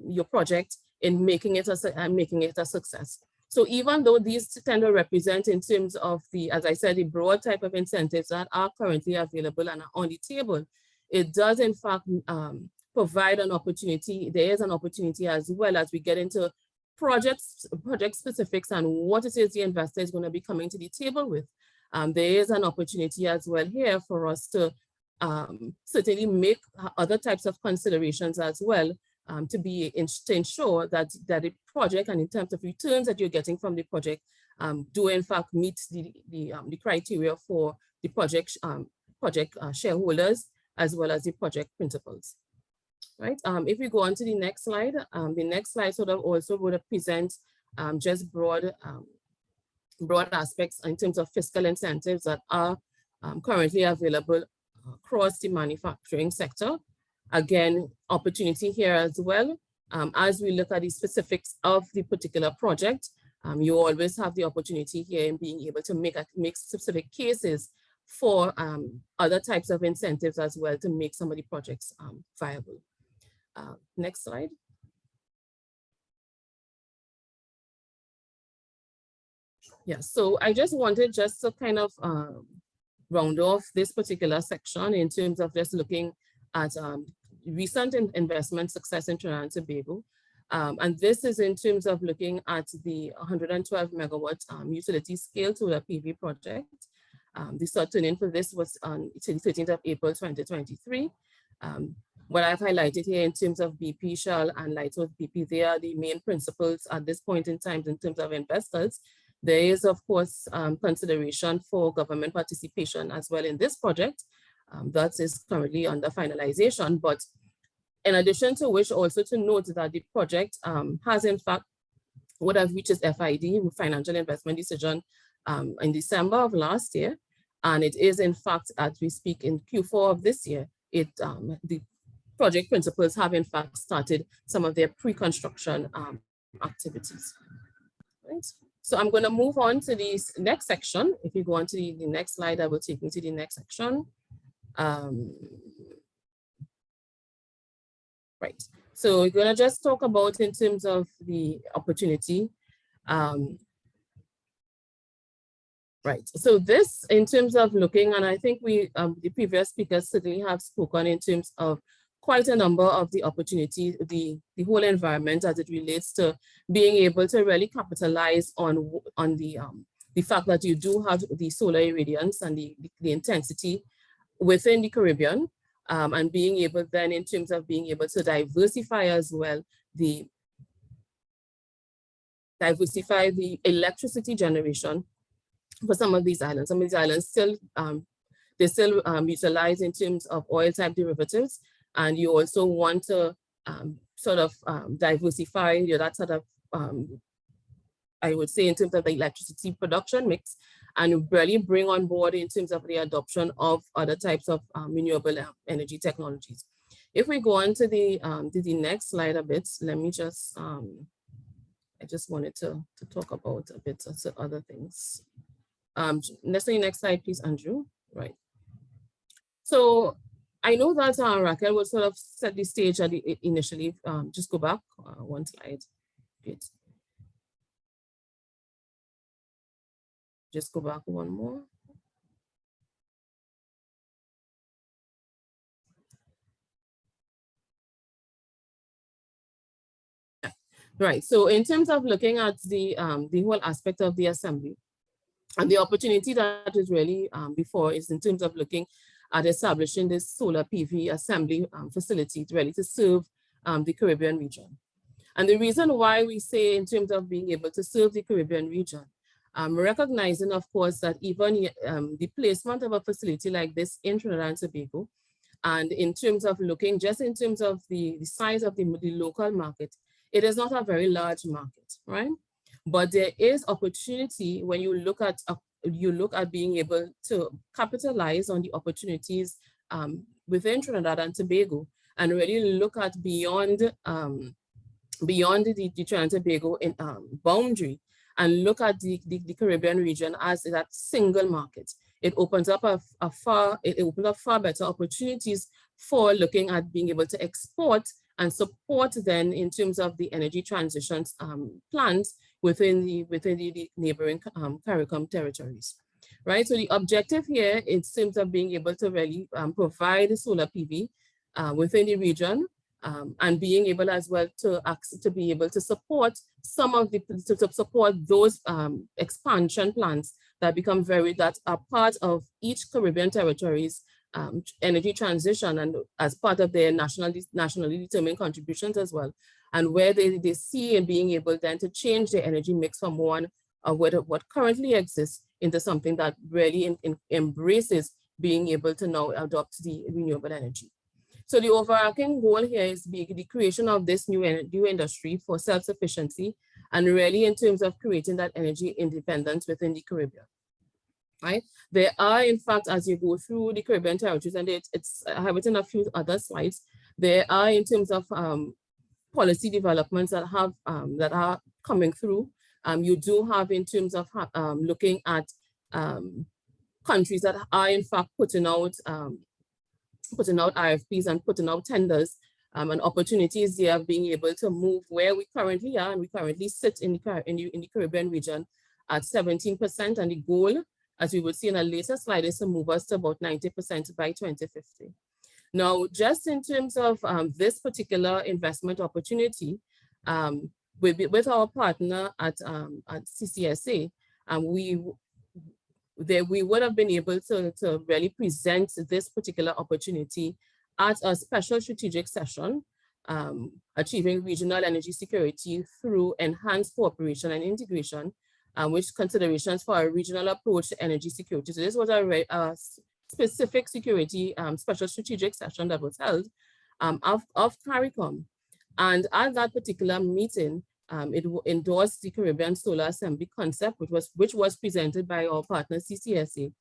your project in making it a success. So even though these tend to represent in terms of the, as I said, the broad type of incentives that are currently available and are on the table, it does in fact provide an opportunity. There is an opportunity as well as we get into project specifics and what it is the investor is going to be coming to the table with. There is an opportunity as well here for us to certainly make other types of considerations as well to ensure that the project and in terms of returns that you're getting from the project do in fact meet the criteria for the project shareholders as well as the project principals, right? If we go on to the next slide sort of also would present just broad aspects in terms of fiscal incentives that are currently available across the manufacturing sector. Again, opportunity here as well. As we look at the specifics of the particular project, you always have the opportunity here in being able to make specific cases for other types of incentives as well to make some of the projects viable. Next slide. Yeah, so I just wanted to kind of round off this particular section in terms of just looking at recent investment success in Trinidad and Tobago. And this is in terms of looking at the 112 megawatt utility scale solar PV project. The start turn-in for this was on the 13th of April 2023. What I've highlighted here in terms of BP, Shell, and Lightsource BP, they are the main principals at this point in time in terms of investors. There is, of course, consideration for government participation as well in this project. That is currently under finalization. But in addition to which, also to note that the project has in fact would have reached its FID, financial investment decision, in December of last year. And it is in fact, as we speak, in Q4 of this year, the project principals have in fact started some of their pre-construction activities. Right. So I'm going to move on to the next section. If you go on to the next slide, I will take you to the next section. Right. So we're going to just talk about in terms of the opportunity. Right. So this in terms of looking, and I think we, the previous speakers certainly have spoken in terms of quite a number of the opportunity, the whole environment as it relates to being able to really capitalize on the fact that you do have the solar irradiance and the intensity within the Caribbean, and being able then in terms of being able to diversify as well, diversify the electricity generation for some of these islands. Some of these islands still, they still utilize in terms of oil type derivatives. And you also want to sort of diversify that sort of, I would say in terms of the electricity production mix, and really bring on board in terms of the adoption of other types of renewable energy technologies. If we go on to the next slide a bit, let me just, I just wanted to talk about a bit of other things. Next slide, please, Andrew. Right. So I know that Raquel will sort of set the stage at initially. Just go back one slide. Great. Just go back one more. Right. So in terms of looking at the whole aspect of the assembly, and the opportunity that is really before is in terms of looking at establishing this solar PV assembly facility really to serve the Caribbean region. And the reason why we say in terms of being able to serve the Caribbean region, recognizing, of course, that even the placement of a facility like this in Trinidad and Tobago, and in terms of looking just in terms of the size of the local market, it is not a very large market, right? But there is opportunity when you look at being able to capitalize on the opportunities within Trinidad and Tobago, and really look at beyond the Trinidad and Tobago boundary, and look at the Caribbean region as that single market. It opens up far better opportunities for looking at being able to export and support then in terms of the energy transitions plans within the neighboring CARICOM territories, right? So the objective here in terms of being able to really provide solar PV within the region, and being able as well to be able to support some of the support those expansion plans that become that are part of each Caribbean territory's energy transition, and as part of their nationally determined contributions as well, and where they see in being able then to change their energy mix from one of what currently exists into something that really embraces being able to now adopt the renewable energy. So the overarching goal here is the creation of this new industry for self-sufficiency, and really in terms of creating that energy independence within the Caribbean, right? There are, in fact, as you go through the Caribbean territories, and I have it in a few other slides, there are in terms of policy developments that are coming through. You do have in terms of looking at countries that are in fact putting out RFPs and putting out tenders, and opportunities there of being able to move where we currently are, and we currently sit in the Caribbean region at 17%, and the goal, as we will see in a later slide, is to move us to about 90% by 2050. Now, just in terms of this particular investment opportunity, with our partner at CCSA, we would have been able to really present this particular opportunity at a special strategic session, achieving regional energy security through enhanced cooperation and integration, which considerations for a regional approach to energy security. So this was a specific security special strategic session that was held of CARICOM. And at that particular meeting, it endorsed the Caribbean Solar Assembly concept, which was presented by our partner CCSA,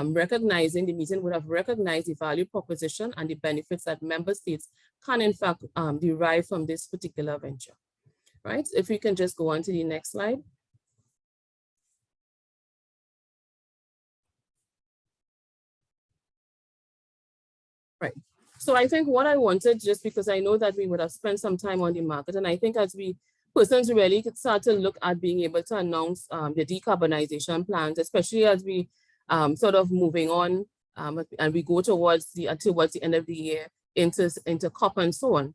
recognizing the meeting would have recognized the value proposition and the benefits that member states can in fact derive from this particular venture, right? If we can just go on to the next slide. Right. So I think what I wanted, just because I know that we would have spent some time on the market, and I think as persons really could start to look at being able to announce the decarbonization plans, especially as we sort of moving on and we go towards the end of the year into COP and so on.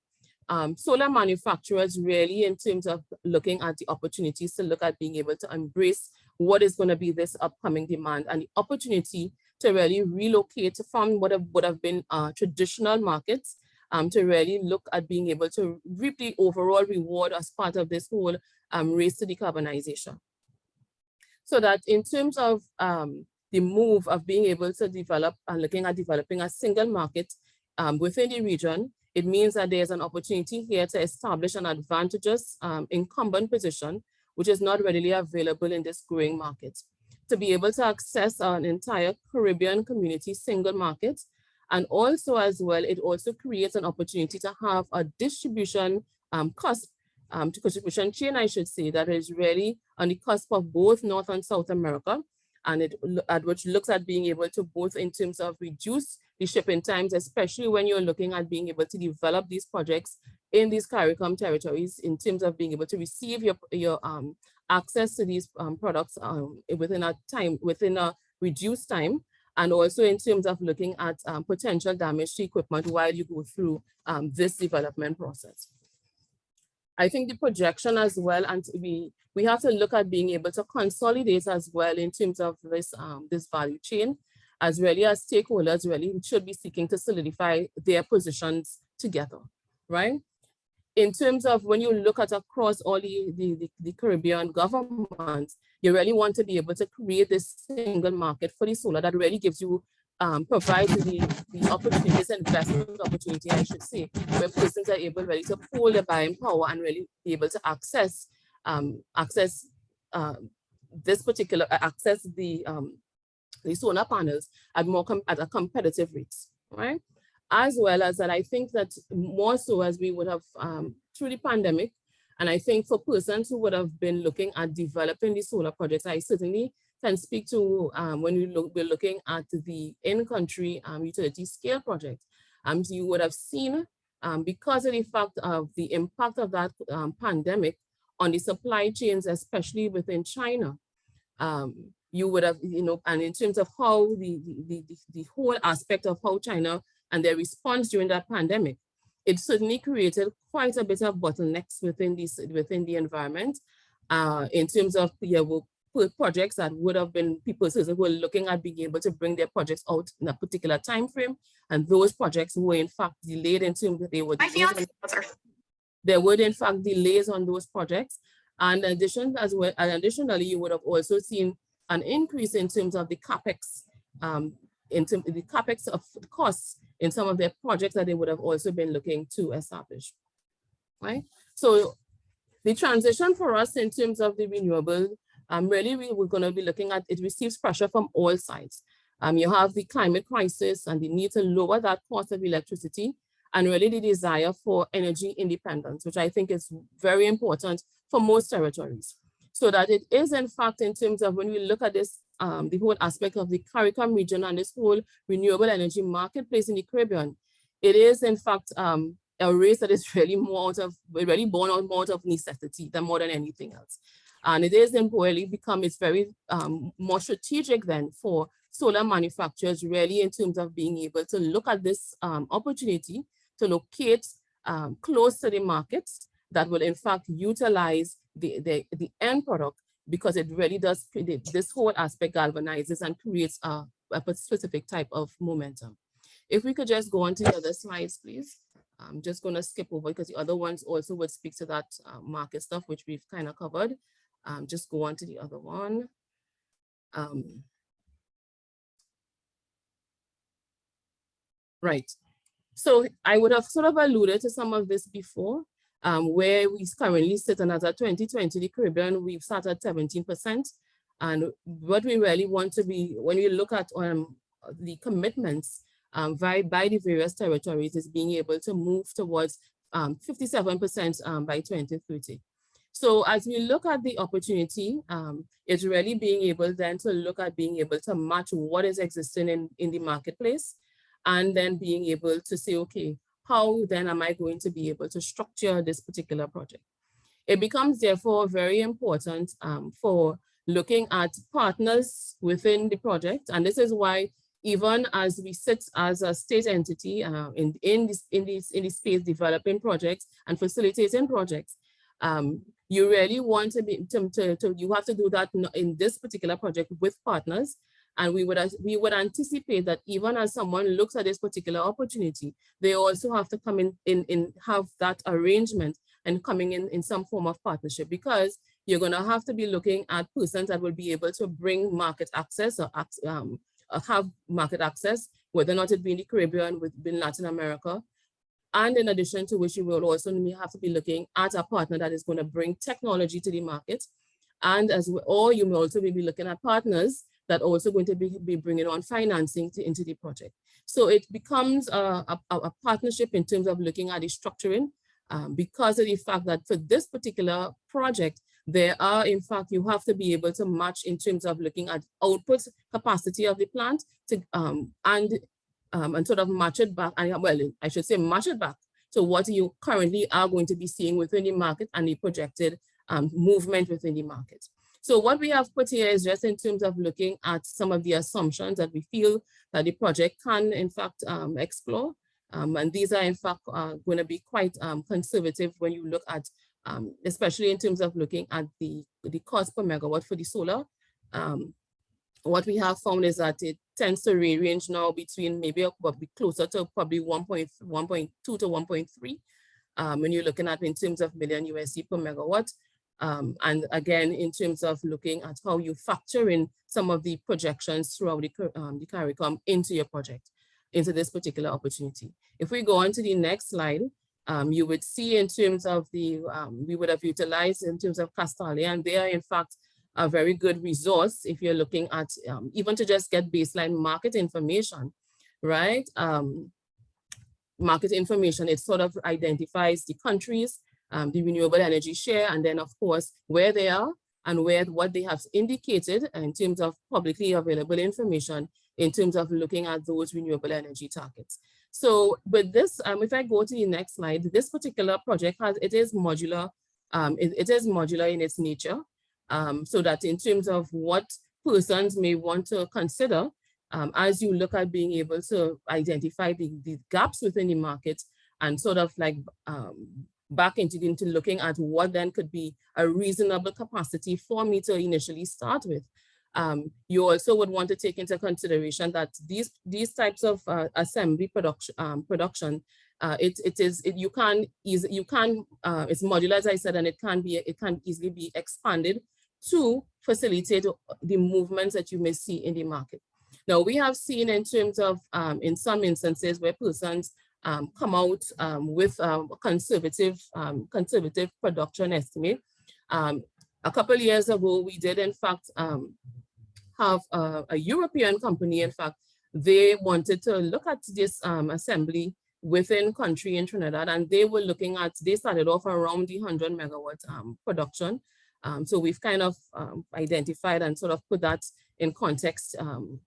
Solar manufacturers really, in terms of looking at the opportunities to look at being able to embrace what is going to be this upcoming demand, and the opportunity to really relocate from what would have been traditional markets, to really look at being able to reap the overall reward as part of this whole race to decarbonization. So that in terms of the move of being able to develop and looking at developing a single market within the region, it means that there's an opportunity here to establish an advantageous incumbent position, which is not readily available in this growing market. to be able to access an entire Caribbean community single market. And also as well, it also creates an opportunity to have a distribution distribution chain, I should say, that is really on the cusp of both North and South America, and which looks at being able to both in terms of reduce the shipping times, especially when you're looking at being able to develop these projects in these CARICOM territories, in terms of being able to receive your access to these products within a reduced time, and also in terms of looking at potential damage to equipment while you go through this development process. I think the projection as well, and we have to look at being able to consolidate as well in terms of this this value chain, as really as stakeholders really should be seeking to solidify their positions together, right? In terms of when you look at across all the Caribbean governments, you really want to be able to create this single market for the solar that really gives you, provides the opportunities and investment opportunity, I should say, where persons are able really to pull their buying power and really be able to access the solar panels at a competitive rates, right? As well as that, I think that more so as we would have through the pandemic, and I think for persons who would have been looking at developing the solar projects, I certainly can speak to when we're looking at the in-country utility scale project. So you would have seen, because of the fact of the impact of that pandemic on the supply chains, especially within China, you would have, and in terms of how the whole aspect of how China and their response during that pandemic, it certainly created quite a bit of bottlenecks within the environment, in terms of projects that would have been people who were looking at being able to bring their projects out in a particular time frame, and those projects were in fact delayed in terms that there were in fact delays on those projects. And additionally, you would have also seen an increase in terms of the capex, in terms of the capex of costs in some of their projects that they would have also been looking to establish, right? So the transition for us in terms of the renewable, really we're going to be looking at, it receives pressure from all sides. You have the climate crisis and the need to lower that cost of electricity, and really the desire for energy independence, which I think is very important for most territories. So that it is in fact, in terms of when we look at this, the whole aspect of the CARICOM region and this whole renewable energy marketplace in the Caribbean, it is in fact a race that is really born out more of necessity than more than anything else. And it is really it's very more strategic then for solar manufacturers really in terms of being able to look at this opportunity to locate close to the markets that will in fact utilize the end product, because it really does, this whole aspect galvanizes and creates a specific type of momentum. If we could just go on to the other slides, please. I'm just going to skip over because the other ones also would speak to that market stuff, which we've kind of covered. Just go on to the other one. Right. So I would have sort of alluded to some of this before, where we currently sit, and as of 2020, the Caribbean, we've started 17%. And what we really want to be, when we look at the commitments by the various territories, is being able to move towards 57% by 2030. So as we look at the opportunity, it's really being able then to look at being able to match what is existing in the marketplace, and then being able to say, okay, how then am I going to be able to structure this particular project? It becomes therefore very important for looking at partners within the project. And this is why even as we sit as a state entity in the space developing projects and facilitating projects, you really want to be, you have to do that in this particular project with partners. And we would anticipate that even as someone looks at this particular opportunity, they also have to come in have that arrangement and coming in some form of partnership, because you're going to have to be looking at persons that will be able to bring market access or have market access, whether or not it be in the Caribbean, within Latin America. And in addition to which, you will also have to be looking at a partner that is going to bring technology to the market and or you may also be looking at partners that also going to be bringing on financing into the project. So it becomes a partnership in terms of looking at the structuring, because of the fact that for this particular project, there are, in fact, you have to be able to match in terms of looking at output capacity of the plant to, and sort of match it back, and well, I should say match it back to what you currently are going to be seeing within the market and the projected movement within the market. So what we have put here is just in terms of looking at some of the assumptions that we feel that the project can, in fact, explore. And these are, in fact, going to be quite conservative when you look at, especially in terms of looking at the cost per megawatt for the solar. What we have found is that it tends to range now between maybe closer to probably 1.2 to 1.3 when you're looking at in terms of million USD per megawatt. And again, in terms of looking at how you factor in some of the projections throughout the CARICOM into your project, into this particular opportunity. If we go on to the next slide, you would see in terms of the, we would have utilized in terms of Castalia, and they are in fact a very good resource if you're looking at even to just get baseline market information, right? Market information, it sort of identifies the countries, the renewable energy share, and then of course, where they are and what they have indicated in terms of publicly available information in terms of looking at those renewable energy targets. So with this, if I go to the next slide, this particular project it is modular. It is modular in its nature, so that in terms of what persons may want to consider as you look at being able to identify the gaps within the market and sort of like back into looking at what then could be a reasonable capacity for me to initially start with. You also would want to take into consideration that these types of assembly production, it's modular, as I said, and it can easily be expanded to facilitate the movements that you may see in the market. Now we have seen in terms of in some instances where persons come out with conservative production estimate. A couple of years ago, we did in fact have a European company. In fact, they wanted to look at this assembly within country in Trinidad, and they were looking at, they started off around the 100 megawatt production. So we've kind of identified and sort of put that in context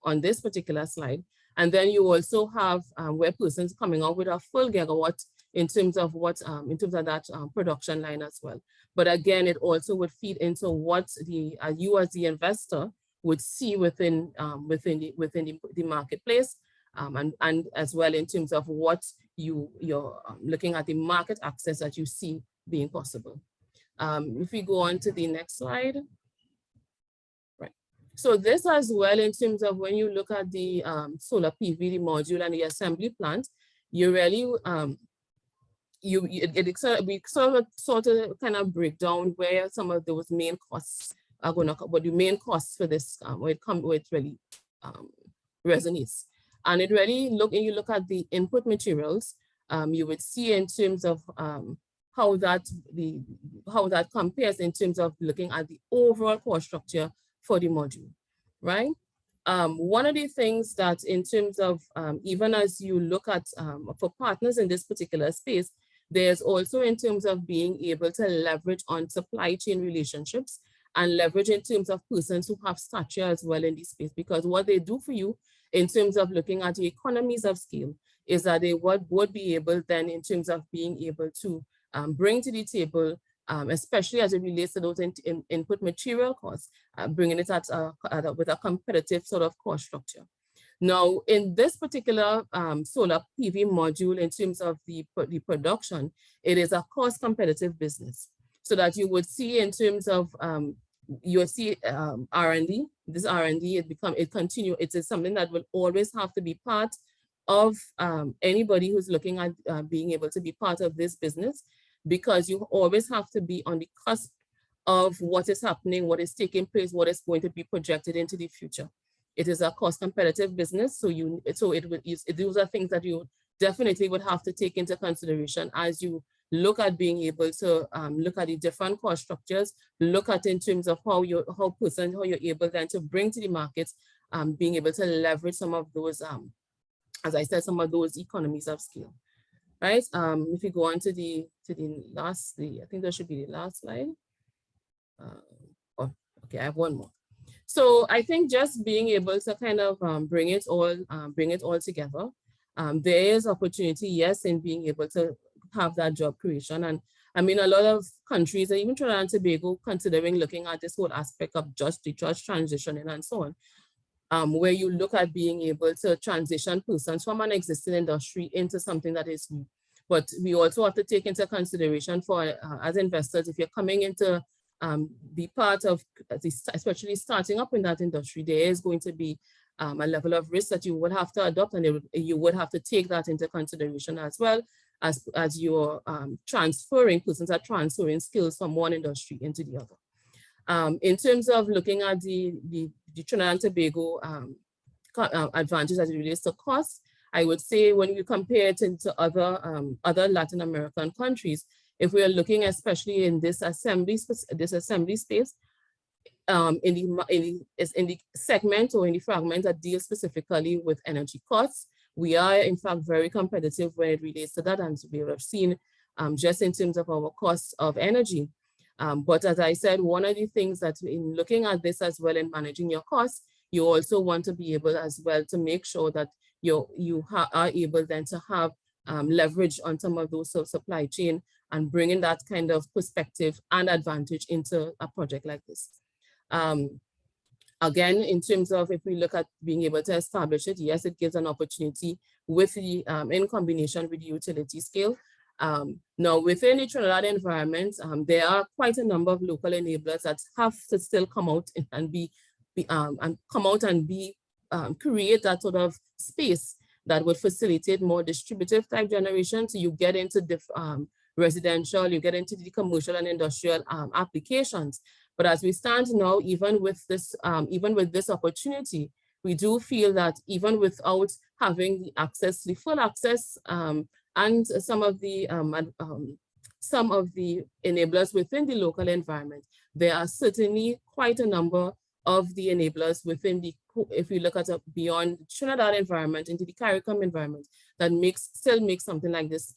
on this particular slide. And then you also have where persons coming out with a full gigawatt in terms of what in terms of that production line as well. But again, it also would feed into what you as the investor would see within the marketplace, and as well in terms of what you're looking at the market access that you see being possible. If we go on to the next slide. Right. So this as well in terms of when you look at the solar PV, the module and the assembly plant, you really, we sort of kind of break down where some of those main costs are going to come, but the main costs for this, where it really resonates. And it really you look at the input materials, you would see in terms of how that compares in terms of looking at the overall cost structure for the module, right? One of the things that in terms of even as you look at for partners in this particular space, there's also in terms of being able to leverage on supply chain relationships and leverage in terms of persons who have stature as well in this space, because what they do for you in terms of looking at the economies of scale is that they would be able then in terms of being able to bring to the table, especially as it relates to those input material costs, bringing it with a competitive sort of cost structure. Now, in this particular solar PV module, in terms of the production, it is a cost competitive business. So that you would see in terms of you see R&D. This R&D it is something that will always have to be part of anybody who's looking at being able to be part of this business, because you always have to be on the cusp of what is happening, what is taking place, what is going to be projected into the future. It is a cost competitive business, so those are things that you definitely would have to take into consideration as you look at being able to look at the different cost structures, look at in terms of how you're able then to bring to the markets, being able to leverage some of those, as I said, some of those economies of scale, right? If you go on to the last, I think that should be the last slide. Oh, okay, I have one more. So I think just being able to kind of bring it all together. There is opportunity, yes, in being able to have that job creation. And I mean, a lot of countries, and even Trinidad and Tobago, considering looking at this whole aspect of just transitioning and so on, where you look at being able to transition persons from an existing industry into something that is new. But we also have to take into consideration for, as investors, if you're coming into be part of, especially starting up in that industry, there is going to be a level of risk that you would have to adopt, and you would have to take that into consideration as well as you're persons are transferring skills from one industry into the other. In terms of looking at the Trinidad and Tobago advantages as it relates to cost, I would say when you compare it into other Latin American countries, if we are looking especially in this assembly space, in the segment or in the fragment that deals specifically with energy costs, we are in fact very competitive when it relates to that, and we have seen just in terms of our costs of energy. But as I said, one of the things that in looking at this as well in managing your costs, you also want to be able as well to make sure that you are able then to have leverage on some of those supply chain and bringing that kind of perspective and advantage into a project like this. Again, in terms of if we look at being able to establish it, yes, it gives an opportunity with the in combination with the utility scale. Now, within the Trinidad environment, there are quite a number of local enablers that have to still come out and create that sort of space that would facilitate more distributive type generation. So you get into residential, you get into the commercial and industrial applications. But as we stand now, even with this opportunity, we do feel that even without having the access, the full access, and some of the enablers within the local environment, there are certainly quite a number of the enablers within the, if we look at a beyond Trinidad environment into the CARICOM environment, that still makes something like this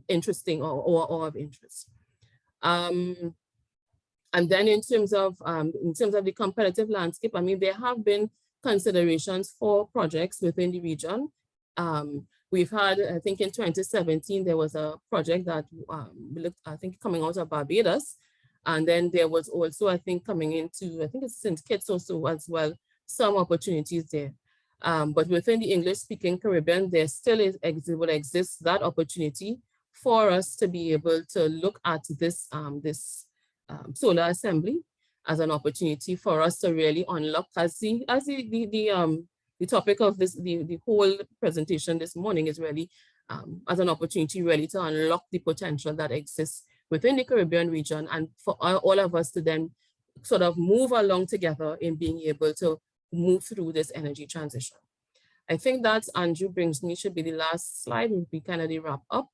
interesting or of interest. And then in terms of the competitive landscape, I mean, there have been considerations for projects within the region. We've had, I think in 2017, there was a project that looked, I think, coming out of Barbados. And then there was also, I think, coming into, I think it's St. Kitts also as well, some opportunities there. But within the English-speaking Caribbean, there still will exist that opportunity for us to be able to look at this, solar assembly as an opportunity for us to really unlock, as the topic of this, the whole presentation this morning is really as an opportunity really to unlock the potential that exists within the Caribbean region, and for all of us to then sort of move along together in being able to move through this energy transition. I think that, Andrew, brings me, should be the last slide, would be kind of the wrap up.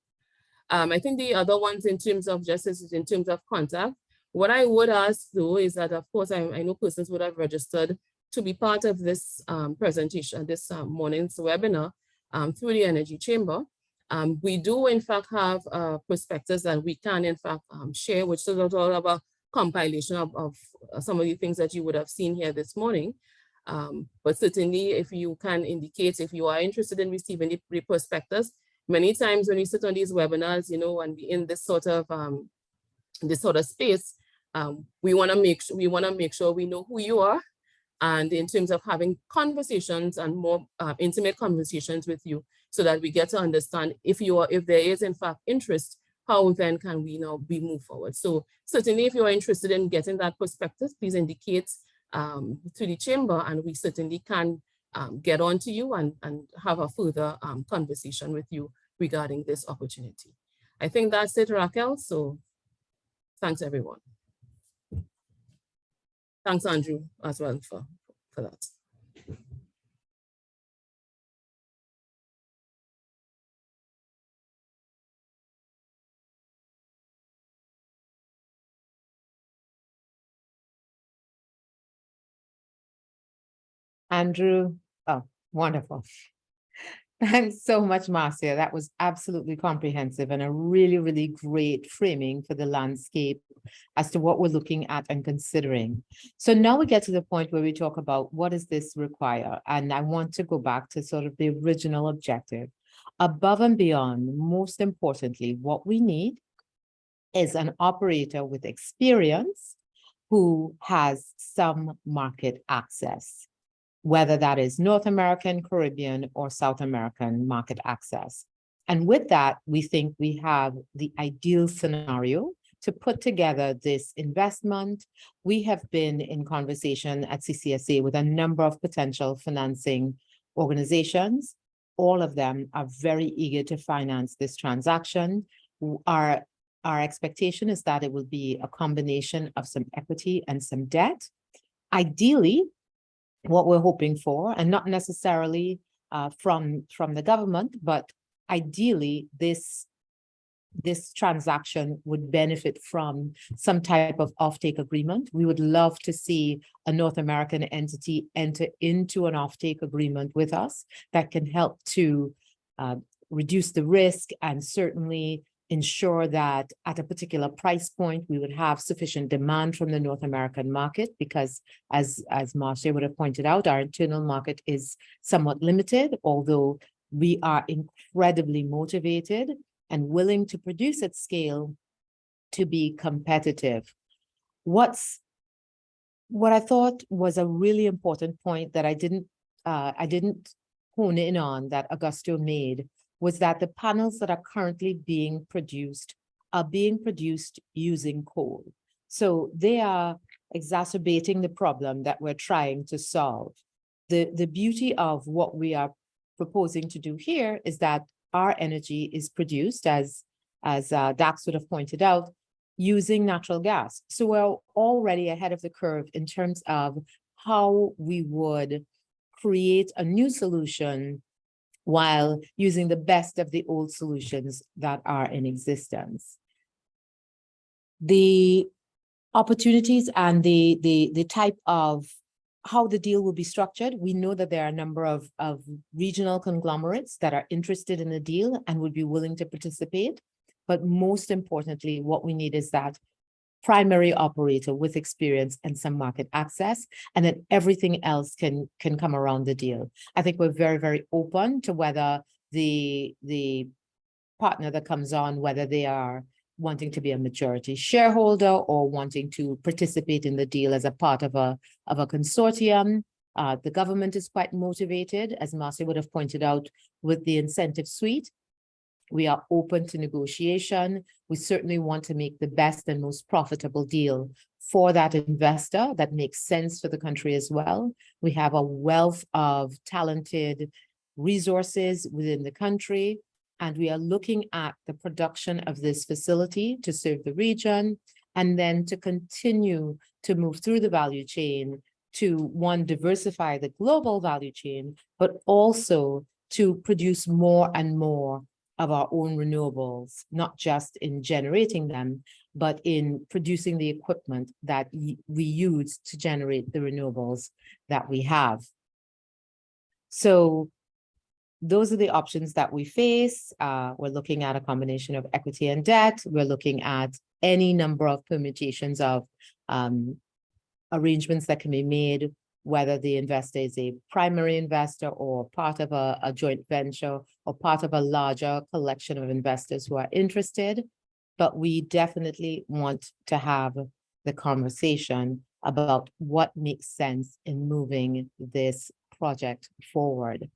I think the other ones in terms of justice, in terms of contact, what I would ask though is that, of course, I know persons would have registered to be part of this presentation, this morning's webinar through the Energy Chamber. We do in fact have perspectives that we can in fact share, which is all about compilation of some of the things that you would have seen here this morning. But certainly if you can indicate if you are interested in receiving the perspectives, many times when we sit on these webinars, you know, and we in this sort of space, we want to make sure we know who you are, and in terms of having conversations and more intimate conversations with you, so that we get to understand if there is in fact interest, how then can we now move forward. So certainly if you are interested in getting that perspective, please indicate to the chamber, and we certainly can get on to you and have a further conversation with you regarding this opportunity. I think that's it, Raquel. So thanks everyone. Thanks, Andrew, as well for that. Andrew, oh, wonderful. Thanks so much, Marcia. That was absolutely comprehensive and a really, really great framing for the landscape as to what we're looking at and considering. So now we get to the point where we talk about what does this require? And I want to go back to sort of the original objective. Above and beyond, most importantly, what we need is an operator with experience who has some market access, whether that is North American, Caribbean, or South American market access. And with that, we think we have the ideal scenario to put together this investment. We have been in conversation at CCSA with a number of potential financing organizations. All of them are very eager to finance this transaction. Our expectation is that it will be a combination of some equity and some debt. Ideally, what we're hoping for, and not necessarily from the government, but ideally this transaction would benefit from some type of offtake agreement. We would love to see a North American entity enter into an offtake agreement with us that can help to reduce the risk and certainly ensure that at a particular price point, we would have sufficient demand from the North American market, because as Marcia would have pointed out, our internal market is somewhat limited, although we are incredibly motivated and willing to produce at scale to be competitive. What I thought was a really important point that I didn't hone in on that Augusto made was that the panels that are currently being produced are being produced using coal. So they are exacerbating the problem that we're trying to solve. The beauty of what we are proposing to do here is that our energy is produced, as Dax would have pointed out, using natural gas. So we're already ahead of the curve in terms of how we would create a new solution while using the best of the old solutions that are in existence. The opportunities and the type of how the deal will be structured, we know that there are a number of regional conglomerates that are interested in the deal and would be willing to participate. But most importantly, what we need is that primary operator with experience and some market access, and then everything else can come around the deal. I think we're very, very open to whether the partner that comes on, whether they are wanting to be a majority shareholder or wanting to participate in the deal as a part of a consortium. The government is quite motivated, as Marcia would have pointed out, with the incentive suite. We are open to negotiation. We certainly want to make the best and most profitable deal for that investor that makes sense for the country as well. We have a wealth of talented resources within the country, and we are looking at the production of this facility to serve the region, and then to continue to move through the value chain to, one, diversify the global value chain, but also to produce more and more of our own renewables, not just in generating them, but in producing the equipment that we use to generate the renewables that we have. So those are the options that we face. We're looking at a combination of equity and debt. We're looking at any number of permutations of arrangements that can be made, whether the investor is a primary investor or part of a joint venture or part of a larger collection of investors who are interested. But we definitely want to have the conversation about what makes sense in moving this project forward.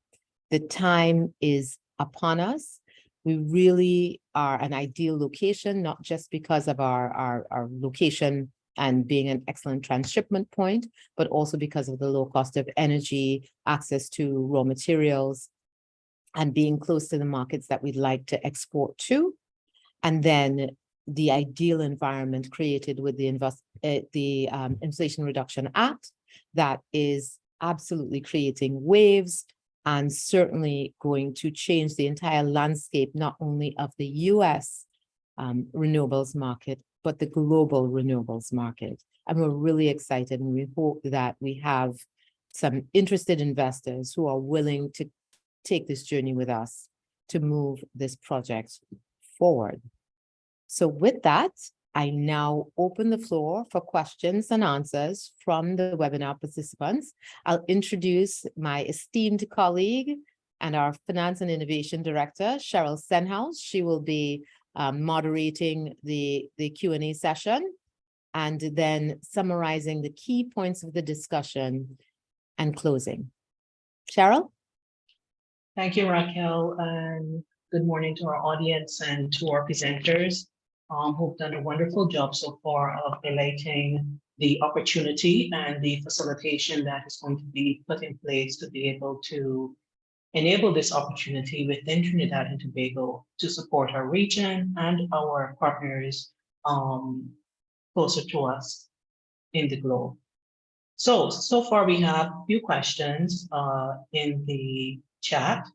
The time is upon us. We really are an ideal location, not just because of our location and being an excellent transshipment point, but also because of the low cost of energy, access to raw materials, and being close to the markets that we'd like to export to. And then the ideal environment created with the Inflation Reduction Act that is absolutely creating waves and certainly going to change the entire landscape, not only of the US renewables market, but the global renewables market. And we're really excited, and we hope that we have some interested investors who are willing to take this journey with us to move this project forward. So with that, I now open the floor for questions and answers from the webinar participants. I'll introduce my esteemed colleague and our Finance and Innovation Director, Cheryl Senhouse. She will be moderating the Q&A session and then summarizing the key points of the discussion and closing. Cheryl? Thank you, Raquel, and good morning to our audience and to our presenters. Who've done a wonderful job so far of highlighting the opportunity and the facilitation that is going to be put in place to be able to enable this opportunity within Trinidad and Tobago to support our region and our partners closer to us in the globe. So far we have a few questions in the chat.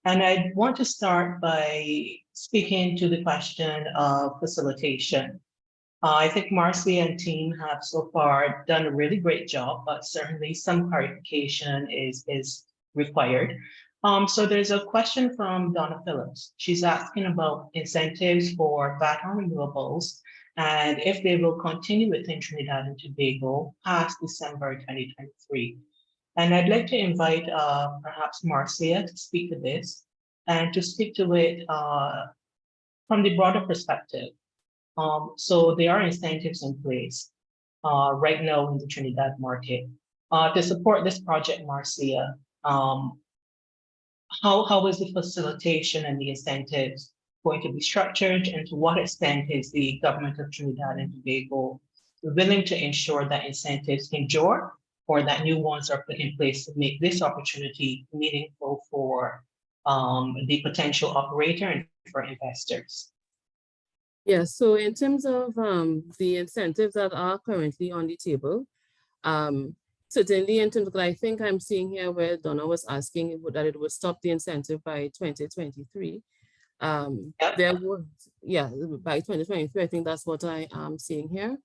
And I want to start by speaking to the question of facilitation. I think Marcy and team have so far done a really great job, but certainly some clarification is required. So there's a question from Donna Phillips. She's asking about incentives for VAT on renewables and if they will continue within Trinidad and Tobago past December 2023. And I'd like to invite perhaps Marcia to speak to this and to speak to it from the broader perspective. So there are incentives in place right now in the Trinidad market to support this project, Marcia. How is the facilitation and the incentives going to be structured, and to what extent is the government of Trinidad and Tobago willing to ensure that incentives endure, or that new ones are put in place to make this opportunity meaningful for the potential operator and for investors? Yeah, so in terms of the incentives that are currently on the table, certainly in terms of, I think I'm seeing here where Donna was asking that it would stop the incentive by 2023. There would, yeah, by 2023, I think that's what I am seeing here.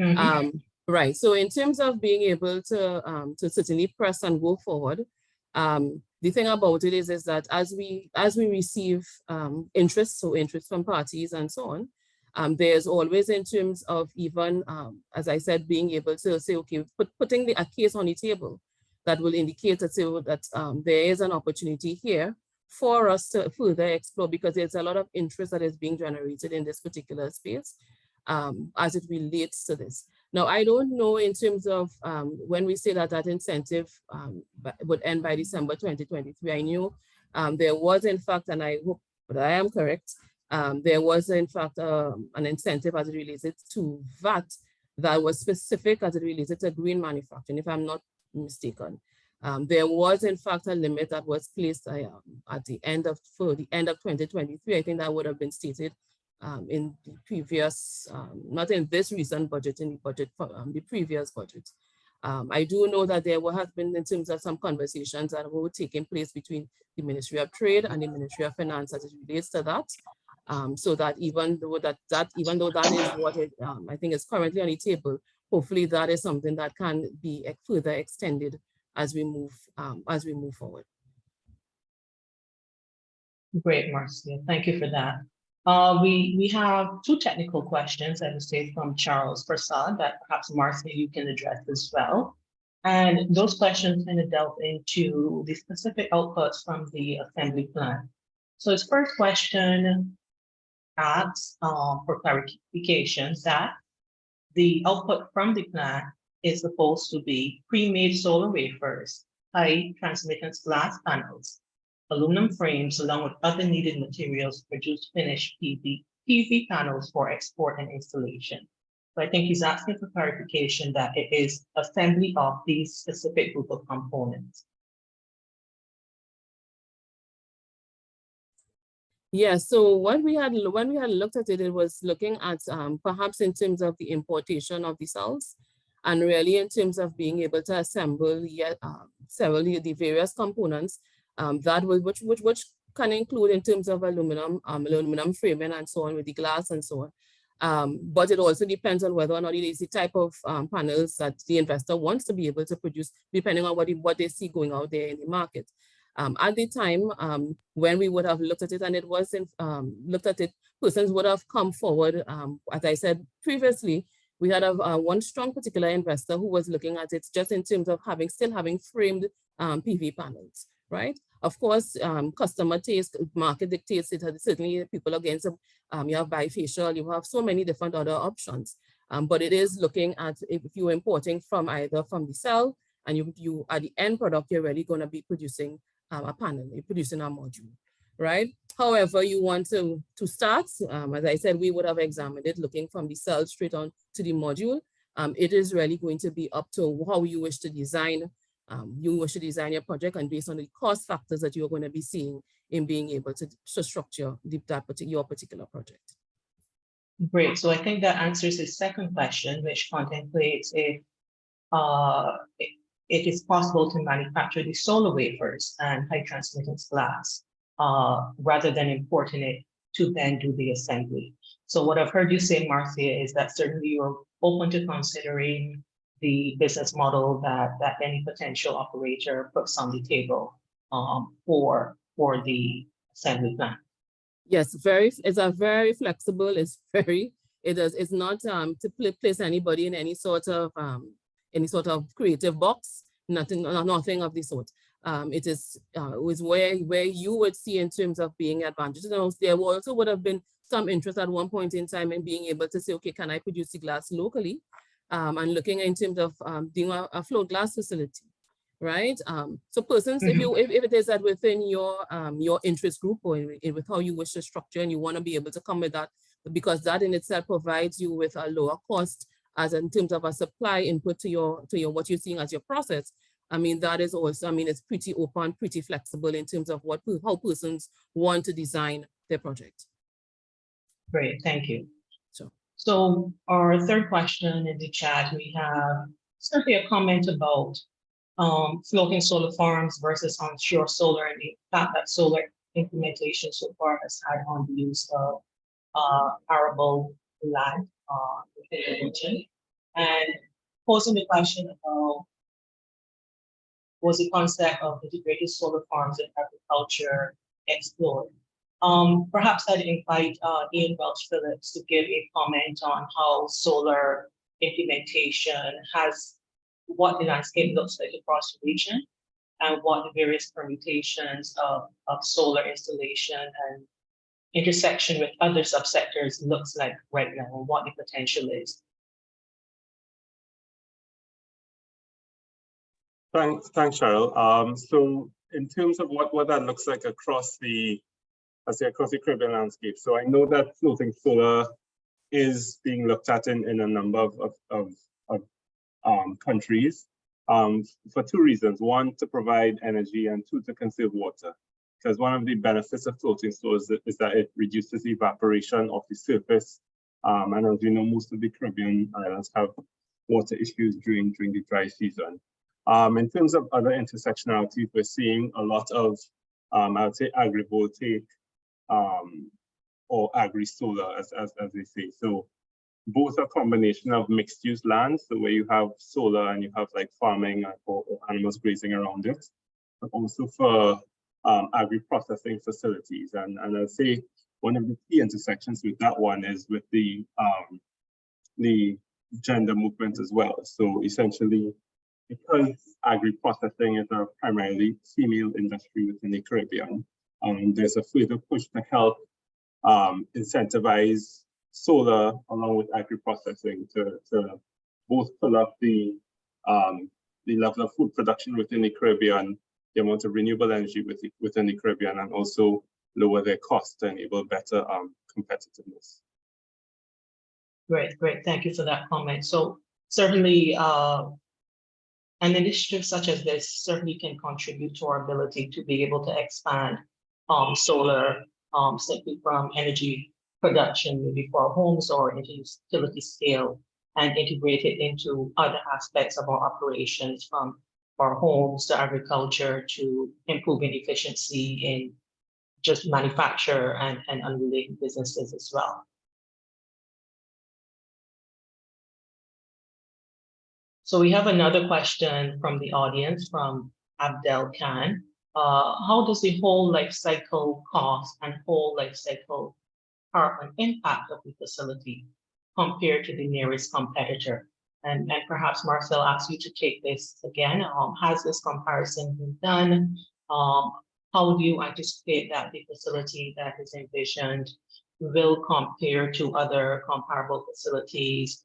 Mm-hmm. Right. So in terms of being able to certainly press and go forward, the thing about it is that as we receive interest, so interest from parties and so on, there's always in terms of even, as I said, being able to say, okay, putting a case on the table that will indicate that there is an opportunity here for us to further explore, because there's a lot of interest that is being generated in this particular space as it relates to this. Now, I don't know in terms of when we say that that incentive would end by December 2023, I knew there was in fact, and I hope that I am correct, there was in fact an incentive as it related to VAT that was specific as it related to green manufacturing, if I'm not mistaken. There was in fact a limit that was placed at the end of 2023. I think that would have been stated in the previous, not in this recent budget, in the budget for the previous budget. I do know that there has been in terms of some conversations that were taking place between the Ministry of Trade and the Ministry of Finance as it relates to that. So that even though that is what it, I think is currently on the table, hopefully that is something that can be further extended as we move forward. Great, Marcia. Thank you for that. We have two technical questions, I would say, from Charles Prasad that perhaps Marcia, you can address as well. And those questions kind of delve into the specific outputs from the assembly plan. So his first question asks for clarification that the output from the plan is supposed to be pre-made solar wafers, high transmittance glass panels, aluminum frames, along with other needed materials to produce finished PV panels for export and installation. So I think he's asking for clarification that it is assembly of these specific group of components. Yeah, so when we had looked at it, it was looking at perhaps in terms of the importation of the cells, and really in terms of being able to assemble several of the various components that will, which can include in terms of aluminum framing and so on with the glass and so But it also depends on whether or not it is the type of panels that the investor wants to be able to produce, depending on what they see going out there in the market. At the time when we would have looked at it and it wasn't looked at it, persons would have come forward. As I said previously, we had one strong particular investor who was looking at it just in terms of still having framed PV panels, right? Of course, customer taste, market dictates it. Certainly people against, you have bifacial, you have so many different other options. But it is looking at if you're importing from either from the cell and you at the end product, you're really going to be producing a panel, you're producing a module, right? However, you want to start, as I said, we would have examined it looking from the cell straight on to the module. It is really going to be up to how you wish to design. You wish to design your project and based on the cost factors that you're going to be seeing in being able to structure your particular project. Great. So I think that answers the second question, which contemplates if it is possible to manufacture the solar wafers and high transmittance glass rather than importing it to then do the assembly. So what I've heard you say, Marcia, is that certainly you're open to considering the business model that any potential operator puts on the table for the assembly plant. Yes, it's a very flexible. It's not to place anybody in any sort of creative box. Nothing of the sort. It is where you would see in terms of being advantages. There also would have been some interest at one point in time in being able to say, okay, can I produce the glass locally? And looking in terms of doing a float glass facility, right? So persons, if it is that within your interest group or with how you wish to structure and you want to be able to come with that, because that in itself provides you with a lower cost as in terms of a supply input to your what you're seeing as your process. I mean, that is also, I mean, it's pretty open, pretty flexible in terms of how persons want to design their project. Great, thank you. Sure. So our third question in the chat, we have certainly a comment about floating solar farms versus onshore solar and the fact that solar implementation so far has had on the use of arable land within the region. And posing the question about was the concept of integrated solar farms in agriculture explored? Perhaps I'd invite Ian Welch Phillips to give a comment on how solar implementation what the landscape looks like across the region and what the various permutations of solar installation and intersection with other subsectors looks like right now and what the potential is. Thanks, Cheryl. So in terms of what that looks like across the Caribbean landscape, so I know that floating solar is being looked at in a number of countries for two reasons. One, to provide energy, and two, to conserve water. Because one of the benefits of floating solar is that it reduces the evaporation of the surface. And as you know, most of the Caribbean islands have water issues during the dry season. In terms of other intersectionalities, we're seeing a lot of, I would say, agrivoltaic or agri-solar, as they say. So both a combination of mixed-use land, so where you have solar and you have like farming or animals grazing around it, but also for agri-processing facilities. And I'd say one of the key intersections with that one is with the gender movement as well. So essentially, because agri-processing is a primarily female industry within the Caribbean, there's a further push to help incentivize solar along with agri-processing to both pull up the level of food production within the Caribbean, the amount of renewable energy within the Caribbean, and also lower their costs to enable better competitiveness. Great, thank you for that comment. So certainly an initiative such as this certainly can contribute to our ability to be able to expand solar simply from energy production, maybe for our homes or into utility scale, and integrate it into other aspects of our operations, from our homes to agriculture to improving efficiency in just manufacture and unrelated businesses as well. So we have another question from the audience from Abdel Khan. How does the whole life cycle cost and whole life cycle carbon impact of the facility compared to the nearest competitor? And perhaps Marcel asks you to take this again. Has this comparison been done? How do you anticipate that the facility that is envisioned will compare to other comparable facilities,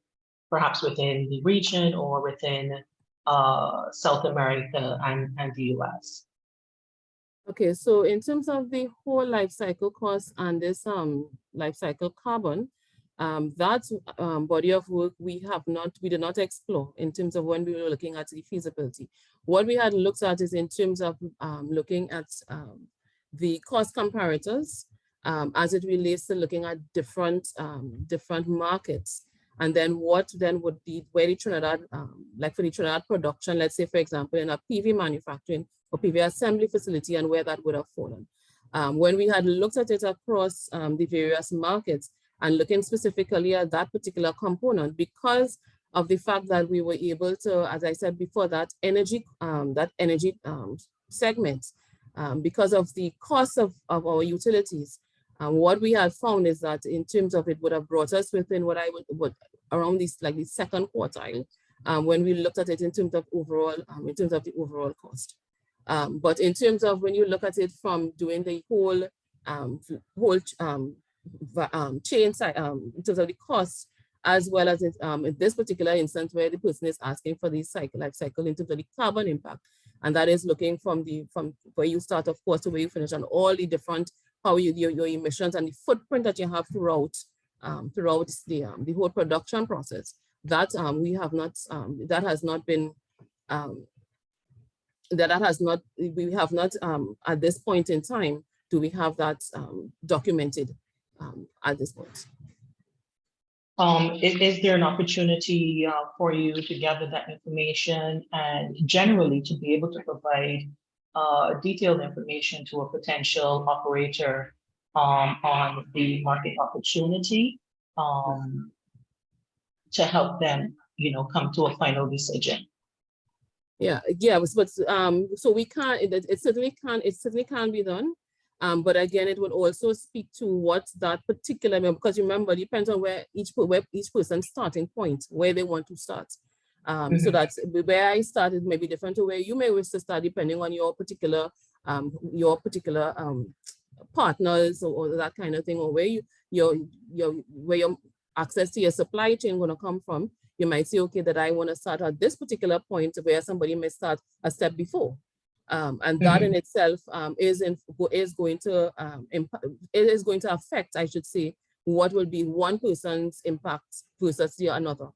perhaps within the region or within South America and the US? Okay, so in terms of the whole life cycle cost and this life cycle carbon, that body of work we did not explore in terms of when we were looking at the feasibility. What we had looked at is in terms of looking at the cost comparators as it relates to looking at different markets. And then what then would be where the Trinidad, like for the Trinidad production, let's say, for example, in a PV manufacturing or PV assembly facility and where that would have fallen. When we had looked at it across the various markets and looking specifically at that particular component, because of the fact that we were able to, as I said before, that energy segment, because of the cost of our utilities, what we had found is that in terms of it would have brought us within what I would around this like the second quartile when we looked at it in terms of overall the overall cost. But in terms of when you look at it from doing the whole chain side in terms of the cost, as well as in this particular instance where the person is asking for the life cycle in terms of the carbon impact, and that is looking from where you start, of course, to where you finish, on all the different how your emissions and the footprint that you have throughout the whole production process. That we have not at this point in time do we have that documented at this point. Is there an opportunity for you to gather that information and generally to be able to provide detailed information to a potential operator on the market opportunity to help them, come to a final decision? Yeah, but so we can't. It certainly can be done. But again, it would also speak to what that particular, because remember, it depends on where each person's starting point, where they want to start. So that's where I started may be different to where you may wish to start, depending on your particular partners or that kind of thing, or where your access to your supply chain going to come from. You might say, okay, that I want to start at this particular point where somebody may start a step before. And that in itself is going to affect, I should say, what will be one person's impact versus the another,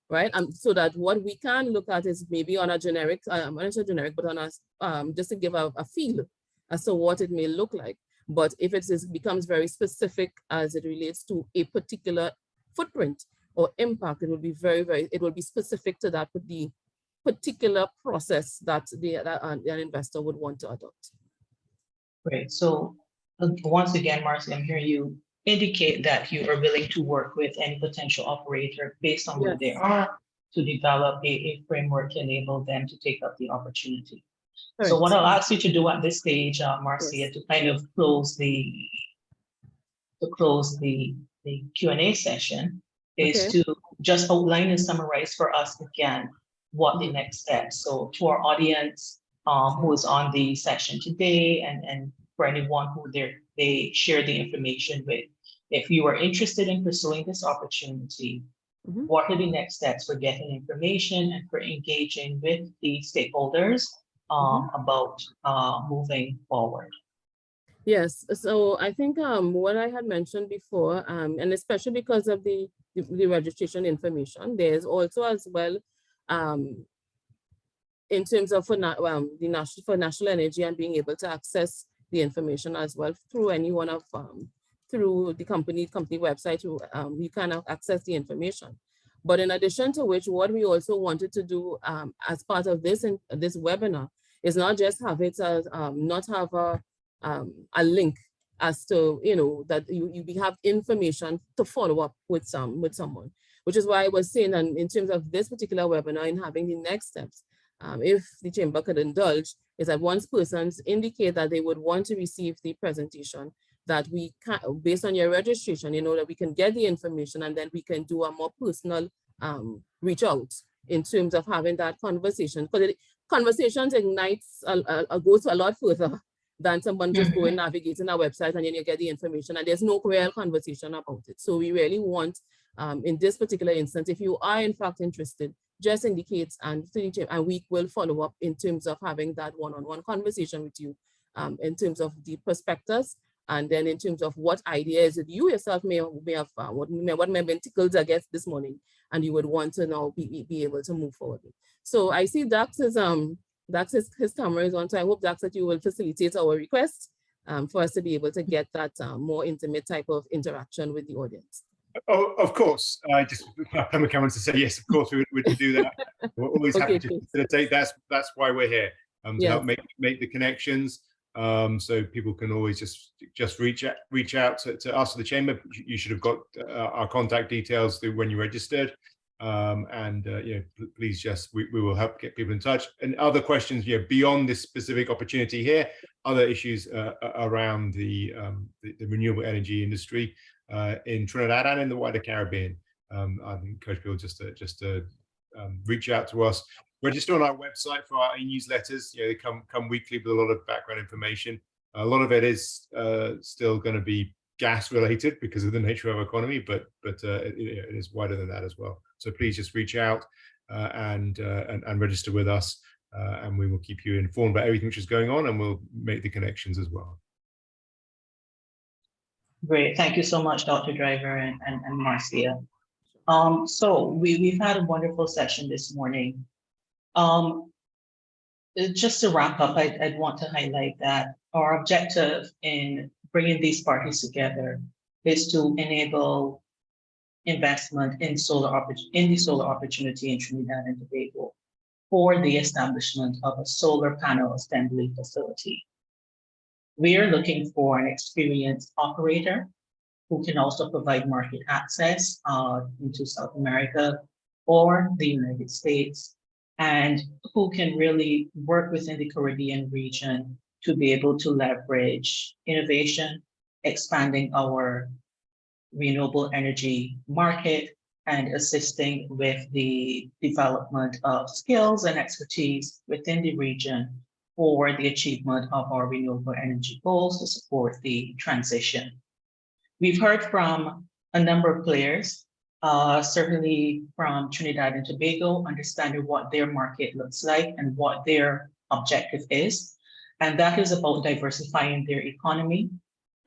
right? So that what we can look at is maybe on a generic, not generic, but on a just to give a feel as to what it may look like. But if it becomes very specific as it relates to a particular footprint or impact, it will be it will be specific to that the particular process that an investor would want to adopt. Great. So once again, Marcy, I'm hearing you indicate that you are willing to work with any potential operator based on where they are to develop a framework to enable them to take up the opportunity. Right. So what I'll ask you to do at this stage, Marcia, to kind of close the Q&A session is to just outline and summarize for us again what the next steps. So to our audience who is on the session today, and for anyone who they share the information with, if you are interested in pursuing this opportunity, what are the next steps for getting information and for engaging with the stakeholders about moving forward? Yes, so I think what I had mentioned before, and especially because of the registration information, there's also as well in terms of for national energy and being able to access the information as well through any one of through the company website, you can access the information. But in addition to which, what we also wanted to do as part of this webinar is not just have it as not have a link as to that you have information to follow up with someone. which is why I was saying, and in terms of this particular webinar and having the next steps, if the chamber could indulge, is that once persons indicate that they would want to receive the presentation, that we can, based on your registration, that we can get the information and then we can do a more personal reach out in terms of having that conversation. Because conversations ignites, goes a lot further than someone just going navigating our website and then you get the information and there's no real conversation about it. So we really want, in this particular instance, if you are in fact interested, just indicate and we will follow up in terms of having that one-on-one conversation with you in terms of the prospectus, and then in terms of what ideas that you yourself may have what may have been tickled, I guess, this morning, and you would want to now be able to move forward with. So I see Dax is his camera is on, so I hope, Dax, that you will facilitate our request for us to be able to get that more intimate type of interaction with the audience. Oh, of course. I just put my camera to say yes. Of course, we would do that. We're always happy to facilitate. That's why we're here, to help make the connections. So people can always just reach out to us at the chamber. You should have got our contact details when you registered. Please we will help get people in touch. And other questions, beyond this specific opportunity here, other issues around the renewable energy industry in Trinidad and in the wider Caribbean. I encourage people just to reach out to us. Register on our website for our e-newsletters. They come weekly with a lot of background information. A lot of it is still going to be gas related because of the nature of our economy, but it is wider than that as well. So please just reach out and register with us, and we will keep you informed about everything which is going on, and we'll make the connections as well. Great, thank you so much, Dr. Driver and Marcia. So we've had a wonderful session this morning. Just to wrap up, I'd want to highlight that our objective in bringing these parties together is to enable investment in the solar opportunity in Trinidad and Tobago for the establishment of a solar panel assembly facility. We are looking for an experienced operator who can also provide market access into South America or the United States, and who can really work within the Caribbean region to be able to leverage innovation, expanding our renewable energy market, and assisting with the development of skills and expertise within the region for the achievement of our renewable energy goals to support the transition. We've heard from a number of players, certainly from Trinidad and Tobago, understanding what their market looks like and what their objective is. And that is about diversifying their economy,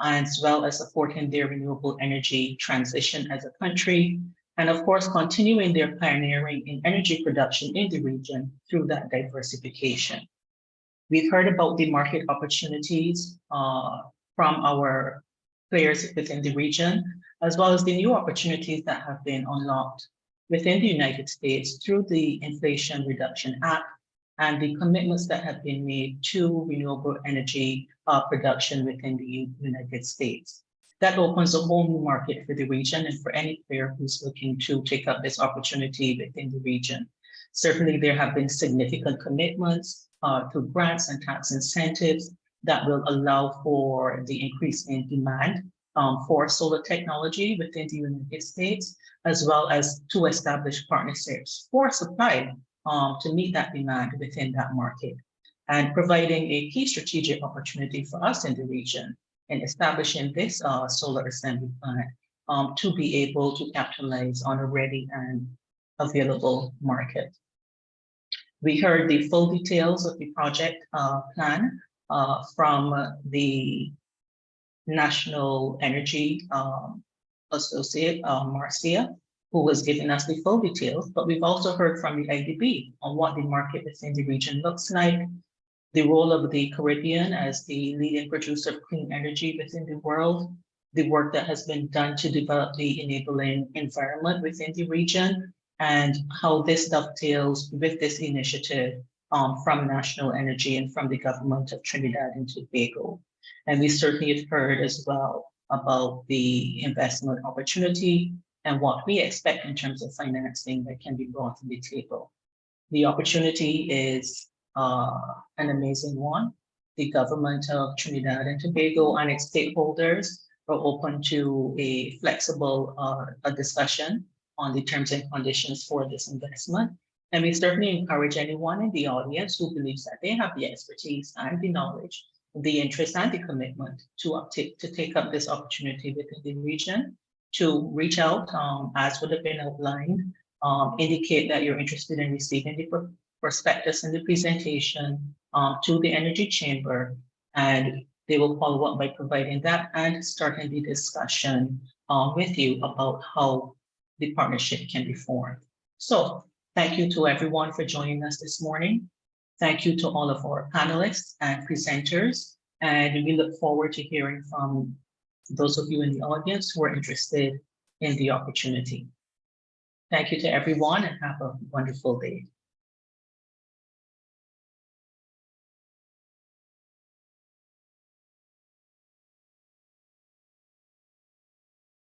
as well as supporting their renewable energy transition as a country. And of course, continuing their pioneering in energy production in the region through that diversification. We've heard about the market opportunities from our players within the region, as well as the new opportunities that have been unlocked within the United States through the Inflation Reduction Act and the commitments that have been made to renewable energy production within the United States. That opens a whole new market for the region and for any player who's looking to take up this opportunity within the region. Certainly, there have been significant commitments to grants and tax incentives that will allow for the increase in demand for solar technology within the United States, as well as to establish partnerships for supply to meet that demand within that market, and providing a key strategic opportunity for us in the region in establishing this solar assembly plant to be able to capitalize on a ready and available market. We heard the full details of the project plan from the National Energy Associate, Marcia, who was giving us the full details, but we've also heard from the IDB on what the market within the region looks like, the role of the Caribbean as the leading producer of clean energy within the world, the work that has been done to develop the enabling environment within the region, and how this dovetails with this initiative from National Energy and from the government of Trinidad and Tobago. And we certainly have heard as well about the investment opportunity and what we expect in terms of financing that can be brought to the table. The opportunity is an amazing one. The government of Trinidad and Tobago and its stakeholders are open to a flexible discussion on the terms and conditions for this investment. And we certainly encourage anyone in the audience who believes that they have the expertise and the knowledge, the interest and the commitment to take up this opportunity within the region, to reach out as would have been outlined, indicate that you're interested in receiving the prospectus and the presentation to the Energy Chamber, and they will follow up by providing that and starting the discussion with you about how the partnership can be formed. So thank you to everyone for joining us this morning. Thank you to all of our panelists and presenters, and we look forward to hearing from those of you in the audience who are interested in the opportunity. Thank you to everyone and have a wonderful day.